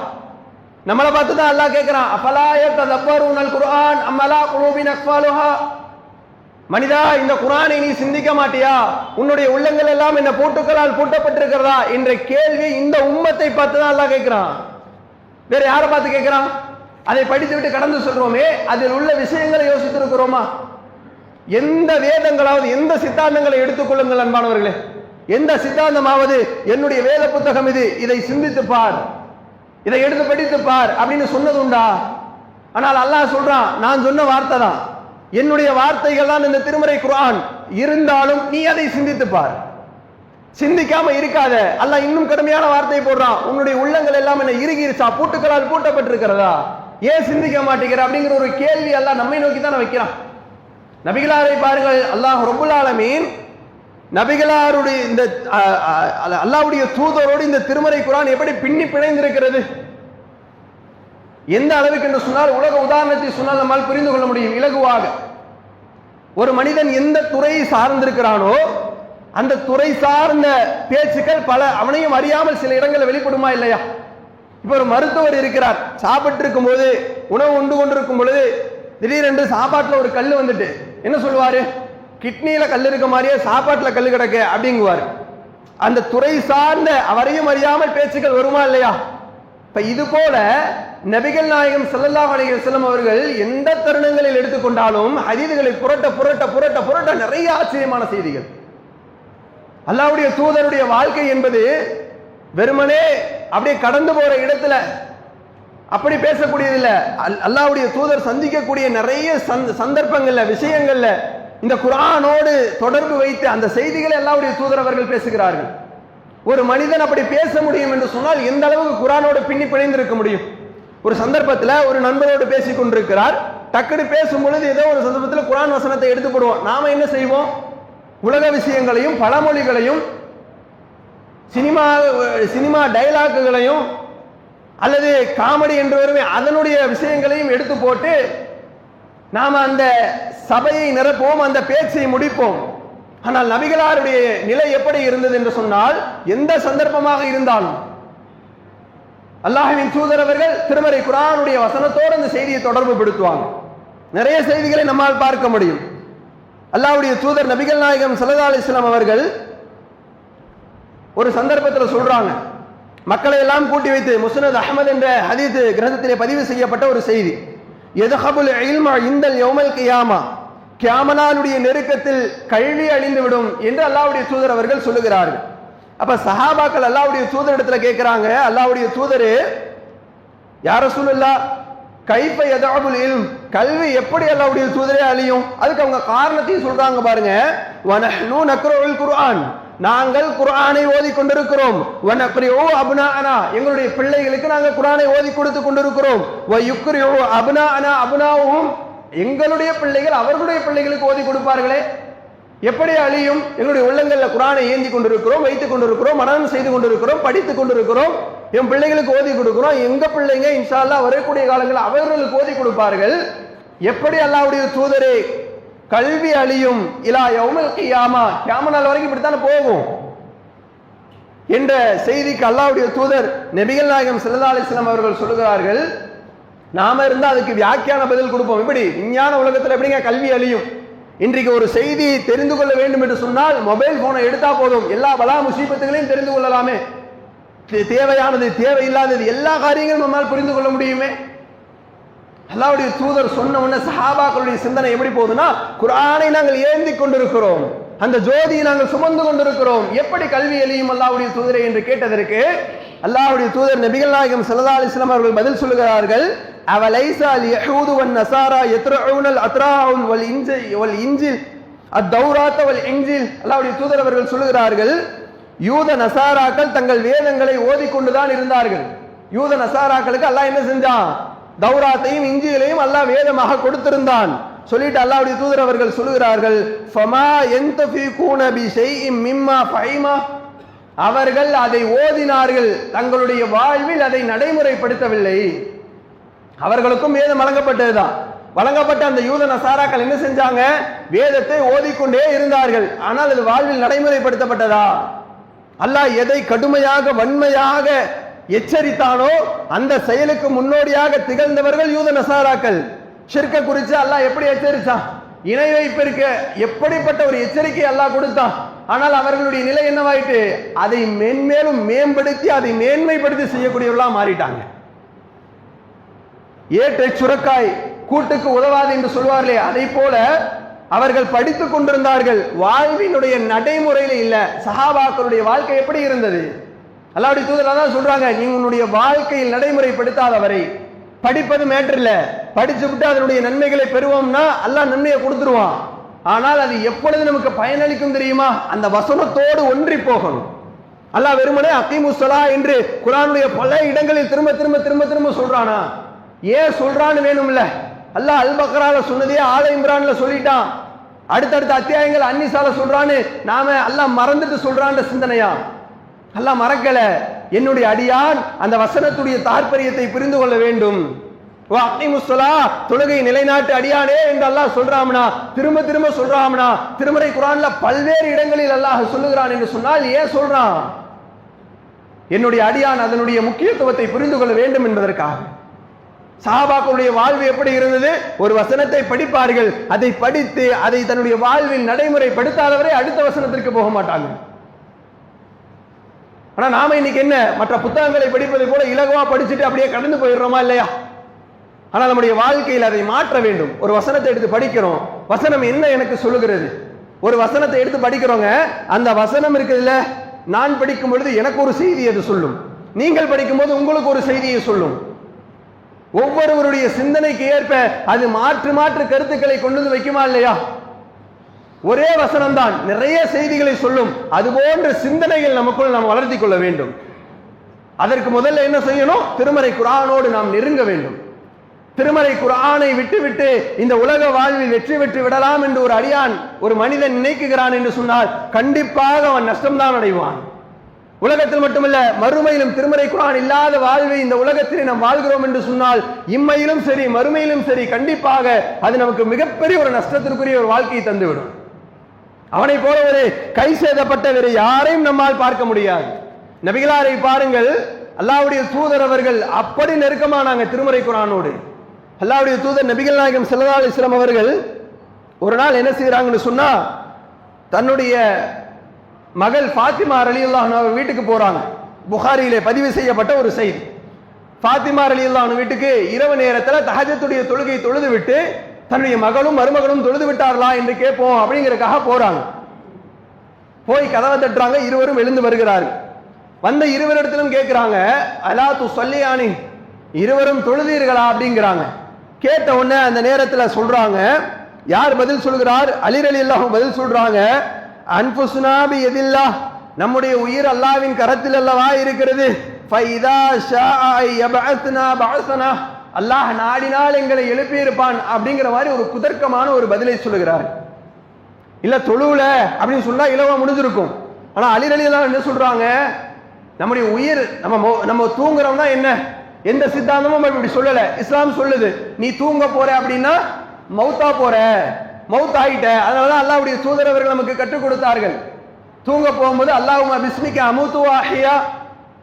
நம்மளை பார்த்து தான் அல்லாஹ் கேட்கிறான், அஃபலா யததப்பரூனல் குர்ஆன் அம் அலா குலூபின் அக்ஃபாலுஹா. மனிதா, இந்த குர்ஆனை நீ சிந்திக்க மாட்டியா? உன்னுடைய உள்ளங்கள் எல்லாம் என்ன பூட்டுக்களால் பூட்டப்பட்டிருக்கிறதா என்ற கேள்வி இந்த உம்மத்தை பார்த்து தான் அல்லாஹ் கேட்கிறான். வேற யாரை பார்த்து கேட்கிறான்? அதை படித்து விட்டு கடந்து சொல்றோமே, அதில் உள்ள விஷயங்களை யோசித்திருக்கிறோமா? எந்த வேதங்களாவது, எந்த சித்தாந்தங்களை எடுத்துக்கொள்ளுங்கள் அன்பானவர்களே, எந்த சித்தாந்தமாவது என்னுடைய வேத புத்தகம் இது, இதை சிந்தித்து பார், இதை எடுத்து படித்து பார் அப்படின்னு சொன்னது உண்டா? ஆனால் அல்லாஹ் சொல்றான், நான் சொன்ன வார்த்தை தான், என்னுடைய வார்த்தைகள் தான் இந்த திருமறை குர்ஆன், இருந்தாலும் நீ அதை சிந்தித்து பார். சிந்திக்காம இருக்காத. அல்லாஹ் இன்னும் கடுமையான வார்த்தை போடுறான், உன்னுடைய உள்ளங்கள் எல்லாம் என்ன இறுகிருச்சா, பூட்டுக்களால் பூட்டப்பட்டிருக்கிறதா, ஏன் சிந்திக்க மாட்டேங்கிற அப்படிங்கிற ஒரு கேள்வி அல்லாஹ் நம்மை நோக்கி தான் வைக்கிறான். நபிகளாரை பாருங்கள், அல்லாஹ் ரப்புல் ஆலமீன் நபிகளாருடைய இந்த அல்லாஹ்வுடைய தூதரோடு இந்த திருமறை குர்ஆன் எப்படி பின்னி பிணைந்திருக்கிறது, எந்த அளவுக்கு என்று சொன்னால் உலக உதாரணத்தை சொன்னால் நம்மால் புரிந்து கொள்ள முடியும் இலகுவாக. ஒரு மனிதன் எந்த துறையை சார்ந்திருக்கிறானோ அந்த துறை சார்ந்த பேச்சுக்கள் பல அவனையும் அறியாமல் சில இடங்களில் வெளிப்படுமா இல்லையா? இப்ப ஒரு மருத்துவர் இருக்கிறார், சாப்பிட்டு இருக்கும் போது, உணவு உண்டு கொண்டிருக்கும் பொழுது திடீரென்று சாப்பாட்டுல ஒரு கல் வந்துட்டு என்ன சொல்லுவாரு? கிட்னியில கல் இருக்க மாதிரியே சாப்பாட்டுல கல் கிடக்க அப்படிங்குவார். அந்த துறை சார்ந்த அவரையும் அறியாமல் பேச்சுக்கள் வருமா இல்லையா? இப்ப இது போல நபிகள் நாயகம் ஸல்லல்லாஹு அலைஹி வஸல்லம் அவர்கள் எந்த தருணங்களில் எடுத்துக்கொண்டாலும் ஹதீதுகளை புரட்ட புரட்ட புரட்ட புரட்ட நிறைய ஆச்சரியமான செய்திகள். அல்லாஹ்வுடைய தூதருடைய வாழ்க்கை என்பது வெறுமனே அப்படியே கடந்து போற இடத்துல அப்படி பேசக்கூடியது இல்ல. அல்லாஹ்வுடைய தூதர் சந்திக்கக்கூடிய நிறைய சந்தர்ப்பங்கள்ல, விஷயங்கள்ல இந்த குர்ஆனோடு தொடர்பு வைத்து அந்த செய்திகளை அல்லாஹ்வுடைய தூதர் அவர்கள் பேசுகிறார்கள். ஒரு மனிதன் அப்படி பேச முடியும் என்று சொன்னால் எந்த அளவுக்கு குர்ஆனோடு பின்னி பிணைந்திருக்க முடியும்? ஒரு சந்தர்ப்பத்தில் ஒரு நண்பரோடு பேசிக் கொண்டிருக்கிறார், டக்குனு பேசும் பொழுது ஏதோ ஒரு சந்தர்ப்பத்தில் குர்ஆன் வசனத்தை எடுத்து போடுவோம். நாம என்ன செய்வோம்? உலக விஷயங்களையும் பழமொழிகளையும் சினிமா டயலாக்குகளையும் அல்லது காமெடி என்று வருமே அதனுடைய விஷயங்களையும் எடுத்து போட்டு நாம அந்த சபையை நிரப்புவோம், அந்த பேச்சை முடிப்போம். ஆனால் நபிகளாருடைய நிலை எப்படி இருந்தது என்று சொன்னால், எந்த சந்தர்ப்பமாக இருந்தாலும் அல்லாஹ்வின் தூதர் அவர்கள் திருமறை குர்ஆனுடைய வசனத்தோடு அந்த செய்தியை தொடர்பு படுத்துவாங்க. நிறைய செய்திகளை நம்மால் பார்க்க முடியும். அல்லாஹ்வுடைய தூதர் நபிகள் நாயகம் ஸல்லல்லாஹு அலைஹி வஸல்லம் அவர்கள் ஒரு சந்தர்ப்பத்தில் சொல்றாங்க, மக்களை எல்லாம் கூட்டி வைத்து, முஸ்னத் அஹ்மத் என்ற ஹதீஸ் கிரந்தத்திலே பதிவு செய்யப்பட்ட ஒரு செய்தி, யதஹபுல் இல்ம இந்தல் யௌமல் கியாமா, கியாமனாலுடைய நெருக்கத்தில் கல்வி அழிந்துவிடும் என்று அல்லாஹ்வுடைய தூதர் அவர்கள் சொல்லுகிறார்கள். அப்ப சஹாபாக்கள் அல்லாஹ்வுடைய தூதர் இடத்துல கேட்கிறாங்க, அல்லாஹ்வுடைய தூதரே யா ரசூலுல்லாஹ் கைஃப யதஅபுல் இல்ம், கல்வி எப்படி அல்லாஹ்வுடைய தூதரே அழியும்? அதுக்கு அவங்க காரணத்தையும் சொல்றாங்க பாருங்க. வனஹ்னு நக்ரஉல் குர்ஆன், நாங்கள் குர்ஆனை ஓதி கொண்டிருக்கிறோம். வனக்ரிஉ அப்னாஅனா, எங்களுடைய பிள்ளைகளுக்கு நாங்கள் குர்ஆனை ஓதி கொடுத்து கொண்டிருக்கிறோம். வயுக்ரிஉ அப்னாஅனா அப்னாஉஹும், எங்களுடைய பிள்ளைகள் அவர்களுடைய பிள்ளைகளுக்கு ஓதி கொடுப்பார்களே, எப்படி அழியும்? எங்களுடைய உள்ளங்கள்ல குர்ஆனை ஏந்தி கொண்டிருக்கிறோம், வைத்துக் கொண்டிருக்கிறோம், மனனம் செய்து கொண்டிருக்கிறோம், படித்துக் கொண்டிருக்கிறோம், என் பிள்ளைகளுக்கு ஓதி கொடுக்கிறோம். எங்க பிள்ளைங்க இன்ஷா அல்லாஹ் வரக்கூடிய காலங்களில் அவர்களுக்கு ஓதி கொடுப்பார்கள். எப்படி அல்லாஹ்வுடைய தூதரே கல்வி அழியும்? இலா யௌமல் கியாமா, கியாம நாள் வரைக்கும் இப்படித்தானே போகும் என்ற செய்திக்கு அல்லாஹ்வுடைய தூதர் நபிகள் நாயகம் ஸல்லல்லாஹு அலைஹி வஸல்லம் அவர்கள் சொல்லுகிறார்கள், நாம இருந்தா அதுக்கு வியாக்கியான பதில் கொடுப்போம். இப்படி விஞ்ஞான உலகத்தில் எப்படிங்க கல்வி அழியும்? இன்றைக்கு ஒரு செய்தியை தெரிந்து கொள்ள வேண்டும் என்று சொன்னால் மொபைல் போனை எடுத்தா போதும், எல்லா பலா முசீபத்துகளையும் தெரிந்து கொள்ளலாமே. தேவையானது தேவையில்லாதது எல்லா காரியங்களும் நம்மால் புரிந்து கொள்ள முடியுமே. அல்லாஹ்வுடைய தூதர் சொன்ன உடனே சஹாபாக்களுடைய சிந்தனை எப்படி போகுதுன்னா, குர்ஆனை நாங்கள் ஏந்தி கொண்டிருக்கிறோம், அந்த ஜோதியை நாங்கள் சுமந்து கொண்டிருக்கிறோம், எப்படி கல்வி அழியும் அல்லாஹ்வுடைய தூதரை என்று கேட்டதற்கு அல்லாஹ்வுடைய தூதர் நபிகள் நாயகம் ஸல்லல்லாஹு அலைஹி வஸல்லம் அவர்கள் பதில் சொல்லுகிறார்கள், அவலைஸா அல்-யஹூது வன்-நஸாரா யத்ரஊனல் அத்ராஉல் வல் இன்ஜில் அத்-தௌராத் வல் இன்ஜில். அல்லாஹ்வுடைய தூதர் அவர்கள் சொல்லுகிறார்கள், யூத நசாராக்கள் தங்கள் வேதங்களை ஓதிக்கொண்டுதான் இருந்தார்கள். யூத நசாராக்களுக்கு அல்லாஹ் என்ன செஞ்சான்? தௌராத்தையும் இஞ்சிலையும் அல்லாஹ் வேதமாக கொடுத்திருந்தான். சொல்லிட்டு அல்லாஹ்வுடைய தூதர் அவர்கள் சொல்லுகிறார்கள், ஃபமா யன்தஃபிகூன பிஷைஇம் மிம்மா ஃபஹிமா, அவர்கள் அதை ஓதினார்கள், தங்களுடைய வாழ்வில் அதை நடைமுறைப்படுத்தவில்லை. அவர்களுக்கும் வேதம் வழங்கப்பட்டதுதான். வழங்கப்பட்ட அந்த யூத நசாராக்கள் என்ன செஞ்சாங்க? வேதத்தை ஓதிக்கொண்டே இருந்தார்கள், ஆனால் அது வாழ்வில் நடைமுறைப்படுத்தப்பட்டதா? அல்லாஹ் எதை கடுமையாக வன்மையாக எச்சரித்தானோ அந்த செயலுக்கு முன்னோடியாக திகழ்ந்தவர்கள் யூத நசாராக்கள். ஷிர்க குறித்து அல்லாஹ் எப்படி எச்சரித்தான்? இணை வைப்பிற்கு எப்படிப்பட்ட ஒரு எச்சரிக்கை அல்லாஹ் கொடுத்தான். ஆனால் அவர்களுடைய நிலை என்னவாயிட்டு? அதை மென்மேலும் மேம்படுத்தி அதை மேன்மைப்படுத்தி செய்யக்கூடியவர்களா மாறிட்டாங்க. ஏட்டை சுரக்காய் கூட்டுக்கு உதவாது என்று சொல்வார்களே, அதை போல அவர்கள் படித்துக் கொண்டிருந்தார்கள், வாழ்வினுடைய நடைமுறையில இல்ல. சஹாபாக்களுடைய வாழ்க்கை எப்படி இருந்தது? அல்லாஹ்வுடைய தூதர் அதான் சொல்றாங்க, நீ உன்னுடைய வாழ்க்கையில் நடைமுறைப்படுத்தாத வரை படிப்பது மேட்டர் இல்ல. படிச்சு விட்டு அதனுடைய நன்மைகளை பெறுவோம்னா அல்லாஹ் நன்மையை கொடுத்துருவான். ஆனால் அது எப்பொழுது நமக்கு பயனளிக்கும் தெரியுமா? அந்த வசனத்தோடு ஒன்றி போகணும். அல்லாஹ் வெறுமனே அகீமுஸ் ஸலா என்று குர்ஆனுடைய பல இடங்களில் திரும்ப திரும்ப திரும்ப திரும்ப சொல்றானா? ஏன் சொல்றான்னு வேணும்ல. அல்லாஹ் அல் பக்ரால சொன்னதே ஆல இம்ரான்ல சொல்லிட்டான். அடுத்தடுத்த அத்தியாயங்கள் அன்னிசால சொல்றான்னு நாம அல்லாஹ் மறந்துட்டு சொல்றான்ற சிந்தனையா? அல்லாஹ் மறக்கல. என்னுடைய அடியான் அந்த வசனத்துடைய தாற்பயத்தை புரிந்து கொள்ள வேண்டும். அகீமுஸ் ஸலா, தொழுகை நிலைநாட்டு அடியானே என்று அல்லாஹ் சொல்றாம்னா, திரும்ப திரும்ப சொல்றாம்னா, திருமறை குர்ஆன்ல பல்வேறு இடங்களில் அல்லாஹ் சொல்லுகிறான் என்று சொன்னால் ஏன் சொல்றான்? என்னுடைய அடியான் அதனுடைய முக்கியத்துவத்தை புரிந்து கொள்ள வேண்டும் என்பதற்காக. சஹாபாக்களுடைய வாழ்வு எப்படி இருந்தது? ஒரு வசனத்தை படிப்பார்கள், அதை படித்து அதை தன்னுடைய வாழ்வில் நடைமுறைப்படுத்தாதவரை அடுத்த வசனத்திற்கு போக மாட்டாங்க. ஆனா நாம இன்னைக்கு என்ன, மற்ற புத்தகங்களை படிப்பதை போல இலகுவா படிச்சுட்டு அப்படியே கடந்து போயிடுறோமா இல்லையா? ஆனால் நம்முடைய வாழ்க்கையில் அதை மாற்ற வேண்டும். ஒரு வசனத்தை எடுத்து படிக்கிறோம், வசனம் என்ன எனக்கு சொல்லுகிறது? ஒரு வசனத்தை எடுத்து படிக்கிறோங்க, அந்த வசனம் இருக்குதுல்ல, நான் படிக்கும் பொழுது எனக்கு ஒரு செய்தி அது சொல்லும், நீங்கள் படிக்கும் போது உங்களுக்கு ஒரு செய்தியை சொல்லும். ஒவ்வொருவருடைய சிந்தனைக்கு ஏற்ப அது மாற்று மாற்று கருத்துக்களை கொண்டு வந்து வைக்குமா இல்லையா? ஒரே வசனம் தான் நிறைய செய்திகளை சொல்லும். அதுபோன்ற சிந்தனைகள் நமக்குள் நாம் வளர்த்தி கொள்ள வேண்டும். அதற்கு முதல்ல என்ன செய்யணும்? திருமறை குர்ஆனோடு நாம் நெருங்க வேண்டும். திருமறை குர்ஆனை விட்டுவிட்டு இந்த உலக வாழ்வில் வெற்றி பெற்று விடலாம் என்று ஒரு அடியான் ஒரு மனிதன் நினைக்குகிறான் என்று சொன்னால் கண்டிப்பாக அவன் நஷ்டம்தான் அடைவான். உலகத்தில் மட்டுமல்ல, மறுமையிலும் திருமறை குர்ஆன் இல்லாத வாழ்வை இந்த உலகத்தில் நாம் வாழ்கிறோம் என்று சொன்னால் இம்மையிலும் சரி மறுமையிலும் சரி கண்டிப்பாக அது நமக்கு மிகப்பெரிய ஒரு நஷ்டத்திற்குரிய ஒரு வாழ்க்கையை தந்துவிடும். அவனை போல ஒரு கை சேதப்பட்ட வேறு யாரையும் நம்மால் பார்க்க முடியாது. நபிகளாரை பாருங்கள், அல்லாஹ்வுடைய தூதர் அவர்கள் அப்படி நெருக்கமானாங்க திருமறை குர்ஆனோடு. அல்லாஹ்வுடைய தூதர் நபிகள் நாயகம் ஸல்லல்லாஹு அலைஹி வஸல்லம் அவர்கள் ஒரு நாள் என்ன செய்யறாங்கன்னு சொன்னா, தன்னுடைய மகள் ஃபாத்திமா ரலியல்லாஹு அன்ஹா வீட்டுக்கு போறாங்க. புகாரியிலே பதிவு செய்யப்பட்ட ஒரு செய்தி. ஃபாத்திமா ரலியல்லாஹு அன்ஹா வீட்டுக்கு இரவு நேரத்தில் தஹஜ்ஜுடைய தொழுகை தொழுது விட்டு தன்னுடைய மகளும் மருமகளும் தொழுது விட்டார்களா என்று கேட்போம் அப்படிங்கிறதுக்காக போறாங்க. போய் கதவை தட்டுறாங்க, இருவரும் எழுந்து வருகிறார்கள். வந்த இருவரிடத்திலும் கேட்கிறாங்க, அலா துஸல்லியானி, இருவரும் தொழுதீர்களா அப்படிங்கிறாங்க. கேட்ட உடனே அந்த நேரத்தில் சொல்றாங்க, யார் பதில் சொல்கிறார்? அலி ரலியல்லாஹு பதில் சொல்றாங்க, அன்ஃபுஸ்னா பியதில்லாஹ், நம்முடைய உயிர் அல்லாஹ்வின் கரத்தில் அல்லவா இருக்கிறது. ஃபைதா ஷாஅ யபஅத்னா பஅஸனா, அல்லாஹ் நாடினால் எங்களை எழுப்பி இருப்பான் அப்படிங்கிற மாதிரி ஒரு குதர்க்கமான ஒரு பதிலை சொல்லுகிறார். இல்ல தொழுவுல அப்படின்னு சொன்னா இலவா முடிஞ்சிருக்கும். ஆனா அலி ரலியல்லாஹு என்ன சொல்றாங்க, நம்முடைய உயிர் நம்ம தூங்குறோம்னா என்ன, எந்த சித்தாந்தமும் இப்படி சொல்லல. இஸ்லாம் சொல்லுது, நீ தூங்க போற அப்படின்னா மௌத்தா போற, மௌத் ஆயிட்ட. அதனாலதான் அல்லாஹ்வுடைய தூதர் அவர்கள் நமக்கு கற்றுக் கொடுத்தார்கள். தூங்க போகும்போது அல்லாஹும்ம பிஸ்மிக அமூது வ அஹ்யா,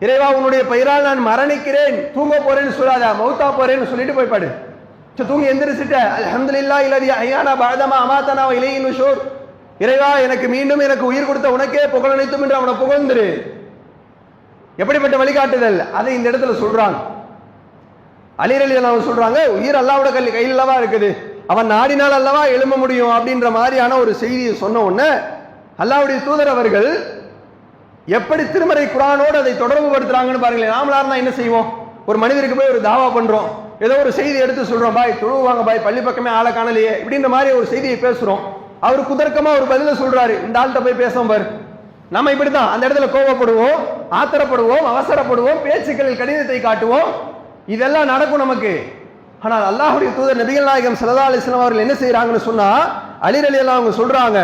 இறைவா உன்னுடைய பெயரால் நான் மரணிக்கிறேன், தூங்க போறேன்னு சொல்லாத, மௌத்தா போறேன்னு சொல்லிட்டு போய் படு. தூங்கி எந்திரிச்சிட்ட, அல்ஹம்துலில்லாஹி அல்லதி அஹ்யானா பஅதமா அமாதனா வ இலைஹி நுஷூர், இறைவா எனக்கு மீண்டும் எனக்கு உயிர் கொடுத்த உனக்கே புகழ் அனைத்தும் என்று அவனை புகழ்ந்துரு. எப்படிப்பட்ட வழிகாட்டுதல் அதை இந்த இடத்துல சொல்றாங்க. அலி ரலியல்லாஹு சொல்றாங்க, உயிர் அல்லாஹ்வோட கையில் அல்லவா இருக்குது, அவன் நாடினால் அல்லவா எழும்ப முடியும் அப்படின்ற மாதிரியான ஒரு செய்தியை சொன்ன உடனே அல்லாஹ்வுடைய தூதர் அவர்கள் எப்படி திருமறை குர்ஆனோடு அதை தொடர்பு படுத்துறாங்கன்னு பாருங்களேன். நாமளா இருந்தா என்ன செய்வோம், ஒரு மனிதருக்கு போய் ஒரு தாவா பண்றோம், ஏதோ ஒரு செய்தி எடுத்து சொல்றோம், பாய் தொழுவாங்க பாய், பள்ளி பக்கமே ஆளை காணலையே இப்படின்ற மாதிரி ஒரு செய்தியை பேசுறோம். அவர் குதர்க்கமா ஒரு பதில சொல்றாரு, இந்த ஆள்கிட்ட போய் பேசும் பாரு. நம்ம இப்படித்தான் அந்த இடத்துல கோபப்படுவோம், ஆத்திரப்படுவோம், அவசரப்படுவோம், பேச்சுக்களில் கடிதத்தை காட்டுவோம், இதெல்லாம் நடக்கும் நமக்கு. ஆனால் அல்லாஹ்வுடைய தூதர் நபிகள் நாயகம் ஸல்லல்லாஹு அலைஹி வஸல்லம் அவர்கள் என்ன செய்யறாங்கன்னு சொன்னா, அலி ரலியல்லாஹு அவங்க சொல்றாங்க,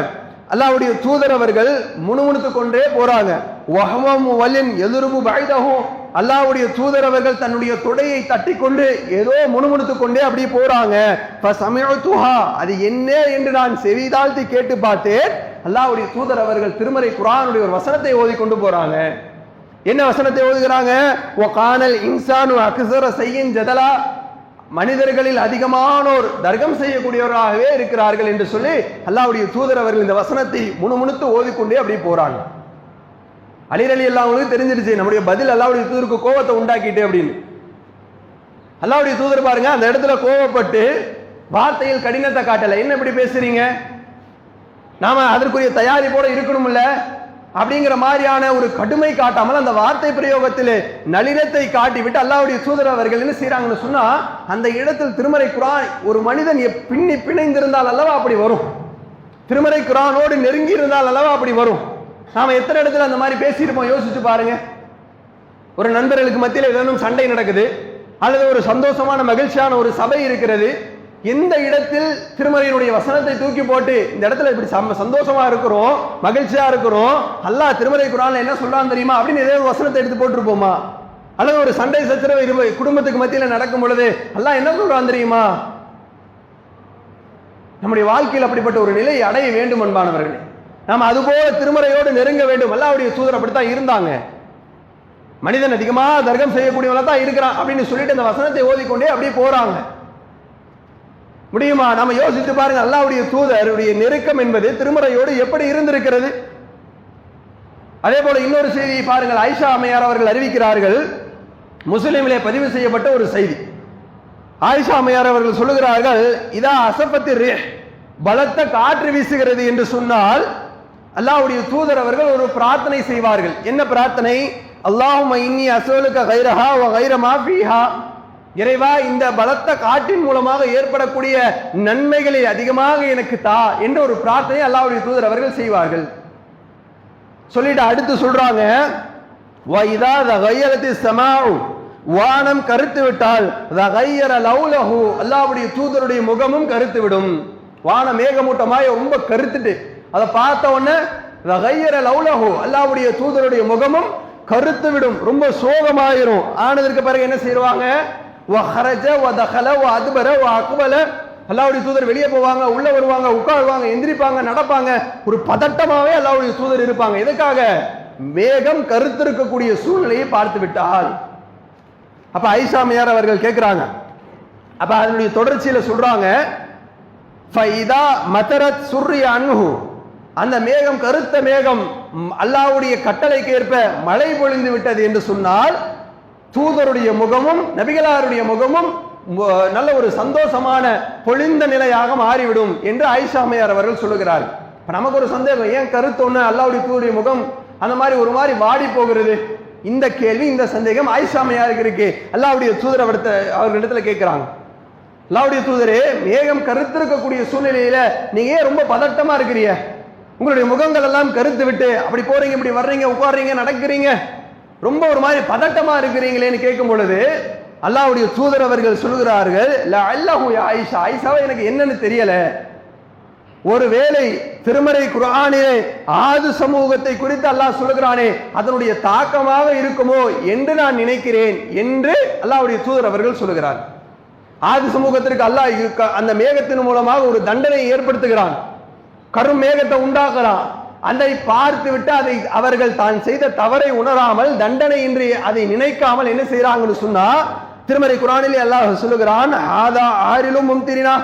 அல்லாஹ்வுடைய தூதர் அவர்கள் முணுமுணுத்து கொண்டே போறாங்க. வஹமு வலின் எதுருபு பைதஹு, அல்லாஹ்வுடைய தூதர் அவர்கள் தன்னுடைய தொடையை தட்டி கொண்டு ஏதோ முணுமுணுத்து கொண்டே அப்படியே போறாங்க. ஃபஸமிஅதுஹா, அது என்ன என்று நான் செவிதாழ்த்தி கேட்டு பார்த்தேன். அல்லாஹ்வுடைய தூதர் அவர்கள் திருமறை குர்ஆனுடைய ஒரு வசனத்தை ஓதி கொண்டு போறாங்க. என்ன வசனத்தை ஓதுகிறாங்க, வகானல் இன்சானு அக்ஸர ஸையின் ஜதலா, மனிதர்களில் அதிகமானோர் தர்க்கம் செய்யக்கூடியவராகவே இருக்கிறார்கள் என்று சொல்லி அல்லாஹ்வுடைய தூதர் அவர்கள் இந்த வசனத்தை முணுமுணுத்து ஓதிக்கொண்டே அப்படி போறாங்க. அலி ரலியல்லாஹு அன்ஹு தெரிஞ்சிருச்சு நம்முடைய பதில் அல்லாஹ்வுடைய தூதருக்கு கோபத்தை உண்டாக்கிட்டு அப்படின்னு. அல்லாஹ்வுடைய தூதர் பாருங்க அந்த இடத்துல கோபப்பட்டு வார்த்தையில் கடினத்தை காட்டல. என்ன இப்படி பேசுறீங்க, நாம அதற்குரிய தயாரிப்போட இருக்கணும்ல அப்படிங்கிற மாதிரியான ஒரு கடுமை காட்டாமல் அந்த வார்த்தை பிரயோகத்தில் நளினத்தை காட்டிவிட்டு அல்லாஹ்வுடைய தூதர் அவர்கள் என்ன செய்யறாங்கன்னு சொன்னா, அந்த இடத்தில் திருமறை குர்ஆன் ஒரு மனிதன் பின்னி பிணைந்திருந்தால் அல்லவா அப்படி வரும், திருமறை குர்ஆனோடு நெருங்கி இருந்தால் அல்லவா அப்படி வரும். நாம எத்தனை இடத்துல அந்த மாதிரி பேசியிருப்போம், யோசிச்சு பாருங்க. ஒரு நண்பர்களுக்கு மத்தியில் ஏதேனும் சண்டை நடக்குது, அல்லது ஒரு சந்தோஷமான மகிழ்ச்சியான ஒரு சபை இருக்கிறது, எந்த இடத்தில் திருமறையினுடைய வசனத்தை தூக்கி போட்டு இந்த இடத்துல இப்படி சந்தோஷமா இருக்கிறோம், மகிழ்ச்சியா இருக்கிறோம், அல்லாஹ் திருமறை குர்ஆன்ல என்ன சொல்றான்னு தெரியுமா அப்படின்னு ஏதோ ஒரு வசனத்தை எடுத்து போட்டுருப்போமா? அல்லது ஒரு சண்டை சச்சரவு குடும்பத்துக்கு மத்தியில் நடக்கும் பொழுது அல்லாஹ் என்ன சொல்றான்னு தெரியுமா? நம்முடைய வாழ்க்கையில் அப்படிப்பட்ட ஒரு நிலை அடைய வேண்டும் அன்பானவர்களே. நாம் அதுபோல திருமறையோடு நெருங்க வேண்டும். அல்லாஹ்வுடைய தூதர் அப்படித்தான் இருந்தாங்க. மனிதன் அதிகமாக தர்க்கம் செய்யக்கூடியவங்கள தான் இருக்கிறான் அப்படின்னு சொல்லிட்டு அந்த வசனத்தை ஓதிக்கொண்டே அப்படியே போறாங்க. முடியுமா? நம்ம யோசித்து பாருங்க, அல்லாஹ்வுடைய தூதருடைய நெருக்கம் என்பது திருமறையோடு எப்படி இருந்திருக்கிறது. அதே போல இன்னொரு செய்தியை பாருங்கள், ஆயிஷா அம்மையார் அவர்கள் அறிவிக்கிறார்கள், முஸ்லிமிலே பதிவு செய்யப்பட்ட ஒரு செய்தி. ஆயிஷா அம்மையார் அவர்கள் சொல்லுகிறார்கள், இதா அசபத்தி ரீஹ், பலத்த காற்று வீசுகிறது என்று சொன்னால் அல்லாஹ்வுடைய தூதர் அவர்கள் ஒரு பிரார்த்தனை செய்வார்கள். என்ன பிரார்த்தனை? அல்லாஹும்ம இன்னி அஸ்அலுக கைரஹா வ கைர மா ஃபீஹா, இறைவா இந்த பலத்த காற்றின் மூலமாக ஏற்படக்கூடிய நன்மைகளை அதிகமாக எனக்கு தா என்ற ஒரு பிரார்த்தனை அல்லாஹ்வுடைய தூதர் அவர்கள் செய்வார்கள். சொல்லிட்டு அடுத்து சொல்றாங்க, வைதா தகையரத்தி ஸமாஉ, வானம் கருத்து விட்டால் தகையர லௌலஹு, அல்லாஹ்வுடைய தூதருடைய முகமும் கருத்து விடும். வான மேகமூட்டமாய் ரொம்ப கருத்துட்டு அதை பார்த்த உடனே தகையர லௌலஹு, அல்லாஹ்வுடைய தூதருடைய முகமும் கருத்து விடும், ரொம்ப சோகமாயிரும். ஆனதற்கு பிறகு என்ன செய்வாங்க, வஹரஜ வதகல வஅத்பர வஅக்பல, அல்லாஹ்வுடைய தூதர் வெளியே போவாங்க, உள்ள வருவாங்க, உட்காருவாங்க, எந்திரிப்பாங்க, நடப்பாங்க, ஒரு பதட்டமாவே அல்லாஹ்வுடைய தூதர் இருப்பாங்க. எதுக்காக? மேகம் கருத்திருக்கக்கூடிய சூழ்நிலையை பார்த்து விட்டால். அப்ப ஆயிஷா அம்மையார் அவர்கள் கேட்கிறாங்க, அப்ப அதனுடைய தொடர்ச்சியில சொல்றாங்க, ஃபைதா மதரத் சுர்ரி அன்ஹு, அந்த மேகம் கருத்த மேகம் அல்லாஹ்வுடைய கட்டளைக்கு ஏற்ப மழை பொழிந்து விட்டது என்று சொன்னால் தூதருடைய முகமும் நபிகளாருடைய முகமும் நல்ல ஒரு சந்தோஷமான பொழிந்த நிலையாக மாறிவிடும் என்று ஆயிஷா அம்மையார் அவர்கள் சொல்லுகிறார். இப்ப நமக்கு ஒரு சந்தேகம், ஏன் கருத்தொன்னு அல்லாஹ்வுடைய தூதருடைய முகம் அந்த மாதிரி ஒரு மாதிரி வாடி போகிறது? இந்த கேள்வி, இந்த சந்தேகம் ஆயிஷா அம்மையாருக்கு இருக்கு. அல்லாஹ்வுடைய தூதர் அவர்களிடத்துல கேட்கிறாங்க, அல்லாஹ்வுடைய தூதரே மேகம் கருத்திருக்கக்கூடிய சூழ்நிலையில நீங்க ஏன் ரொம்ப பதட்டமா இருக்கிறீங்க? உங்களுடைய முகங்கள் எல்லாம் கருத்து விட்டு அப்படி போறீங்க, இப்படி வர்றீங்க, உட்கார்றீங்க, நடக்கிறீங்க, ரொம்ப ஒரு மாதிரி பதட்டமா இருக்கிறீங்களேன்னு கேட்கும் பொழுது அல்லாஹ்வுடைய தூதர் அவர்கள் சொல்கிறார்கள், லஅல்லஹு யா ஆயிஷா, ஆயிஷாவே எனக்கு என்னன்னு தெரியல, ஒருவேளை திருமறை குர்ஆனிலே ஆது சமூகத்தை குறித்து அல்லாஹ் சொல்கிறானே அதனுடைய தாக்கமாக இருக்குமோ என்று நான் நினைக்கிறேன் என்று அல்லாஹ்வுடைய தூதர் அவர்கள் சொல்கிறார். ஆது சமூகத்திற்கு அல்லாஹ் அந்த மேகத்தின் மூலமாக ஒரு தண்டனை ஏற்படுத்துகிறான், கரும் மேகத்தை உண்டாக்குறான். அதை பார்த்து விட்டு அதை அவர்கள் தான் செய்த தவறை உணராமல் தண்டனை இன்றி அதை நினைக்காமல் என்ன செய்யறாங்கன்னு சொன்னா, திருமறை குர்ஆனிலே அல்லாஹ் சொல்லுகிறான், ஆதா ஆரிலும் மும்திரினா,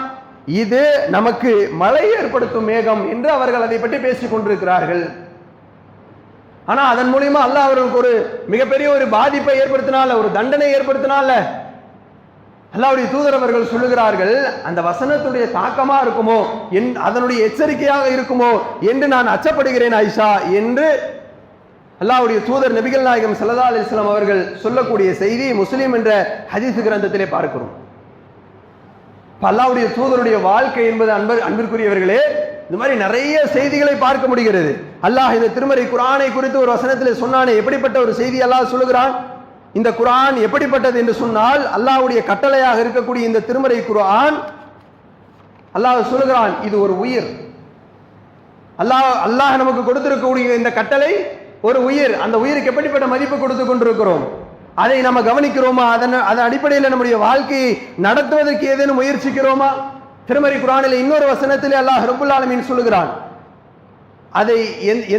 இது நமக்கு மழை ஏற்படுத்தும் மேகம் என்று அவர்கள் அதை பற்றி பேசிக் கொண்டிருக்கிறார்கள். ஆனா அதன் மூலியமா அல்லாஹ் அவர்களுக்கு ஒரு மிகப்பெரிய ஒரு பாதிப்பை ஏற்படுத்தினால, ஒரு தண்டனை ஏற்படுத்தினால, அல்லாஹ்வுடைய தூதர் அவர்கள் சொல்லுகிறார்கள், அந்த வசனத்துடைய தாக்கமா இருக்குமோ, அதனுடைய எச்சரிக்கையாக இருக்குமோ என்று நான் அச்சப்படுகிறேன் ஆயிஷா என்று அல்லாஹ்வுடைய தூதர் நபிகள் நாயகம் ஸல்லல்லாஹு அலைஹி வஸல்லம் அவர்கள் சொல்லக்கூடிய செய்தி முஸ்லிம் என்ற ஹதீஸ் கிரந்தத்திலே பார்க்கிறோம். அல்லாஹ்வுடைய தூதருடைய வாழ்க்கை என்பது அன்பிற்குரியவர்களே, இந்த மாதிரி நிறைய செய்திகளை பார்க்க முடிகிறது. அல்லாஹ் இந்த திருமறை குர்ஆனை குறித்து ஒரு வசனத்தில் சொன்னானே, எப்படிப்பட்ட ஒரு செய்தி அல்லாஹ் சொல்லுகிறான். இந்த குர்ஆன் எப்படிப்பட்டது என்று சொன்னால், அல்லாஹ்வுடைய கட்டளையாக இருக்கக்கூடிய இந்த திருமறை குர்ஆன் அல்லாஹ் சொல்லுகிறான், இது ஒரு உயிர். அல்லாஹ் நமக்கு கொடுத்திருக்கக்கூடிய இந்த கட்டளை ஒரு உயிர். அந்த உயிருக்கு எப்படிப்பட்ட மதிப்பு கொடுத்து கொண்டிருக்கிறோம், அதை நம்ம கவனிக்கிறோமா? அதன் அடிப்படையில் நம்முடைய வாழ்க்கையை நடத்துவதற்கு ஏதேனும் முயற்சிக்கிறோமா? திருமறை குர்ஆனில் இன்னொரு வசனத்திலே அல்லாஹ் ரப்புல் ஆலமீன் சொல்லுகிறான், அதை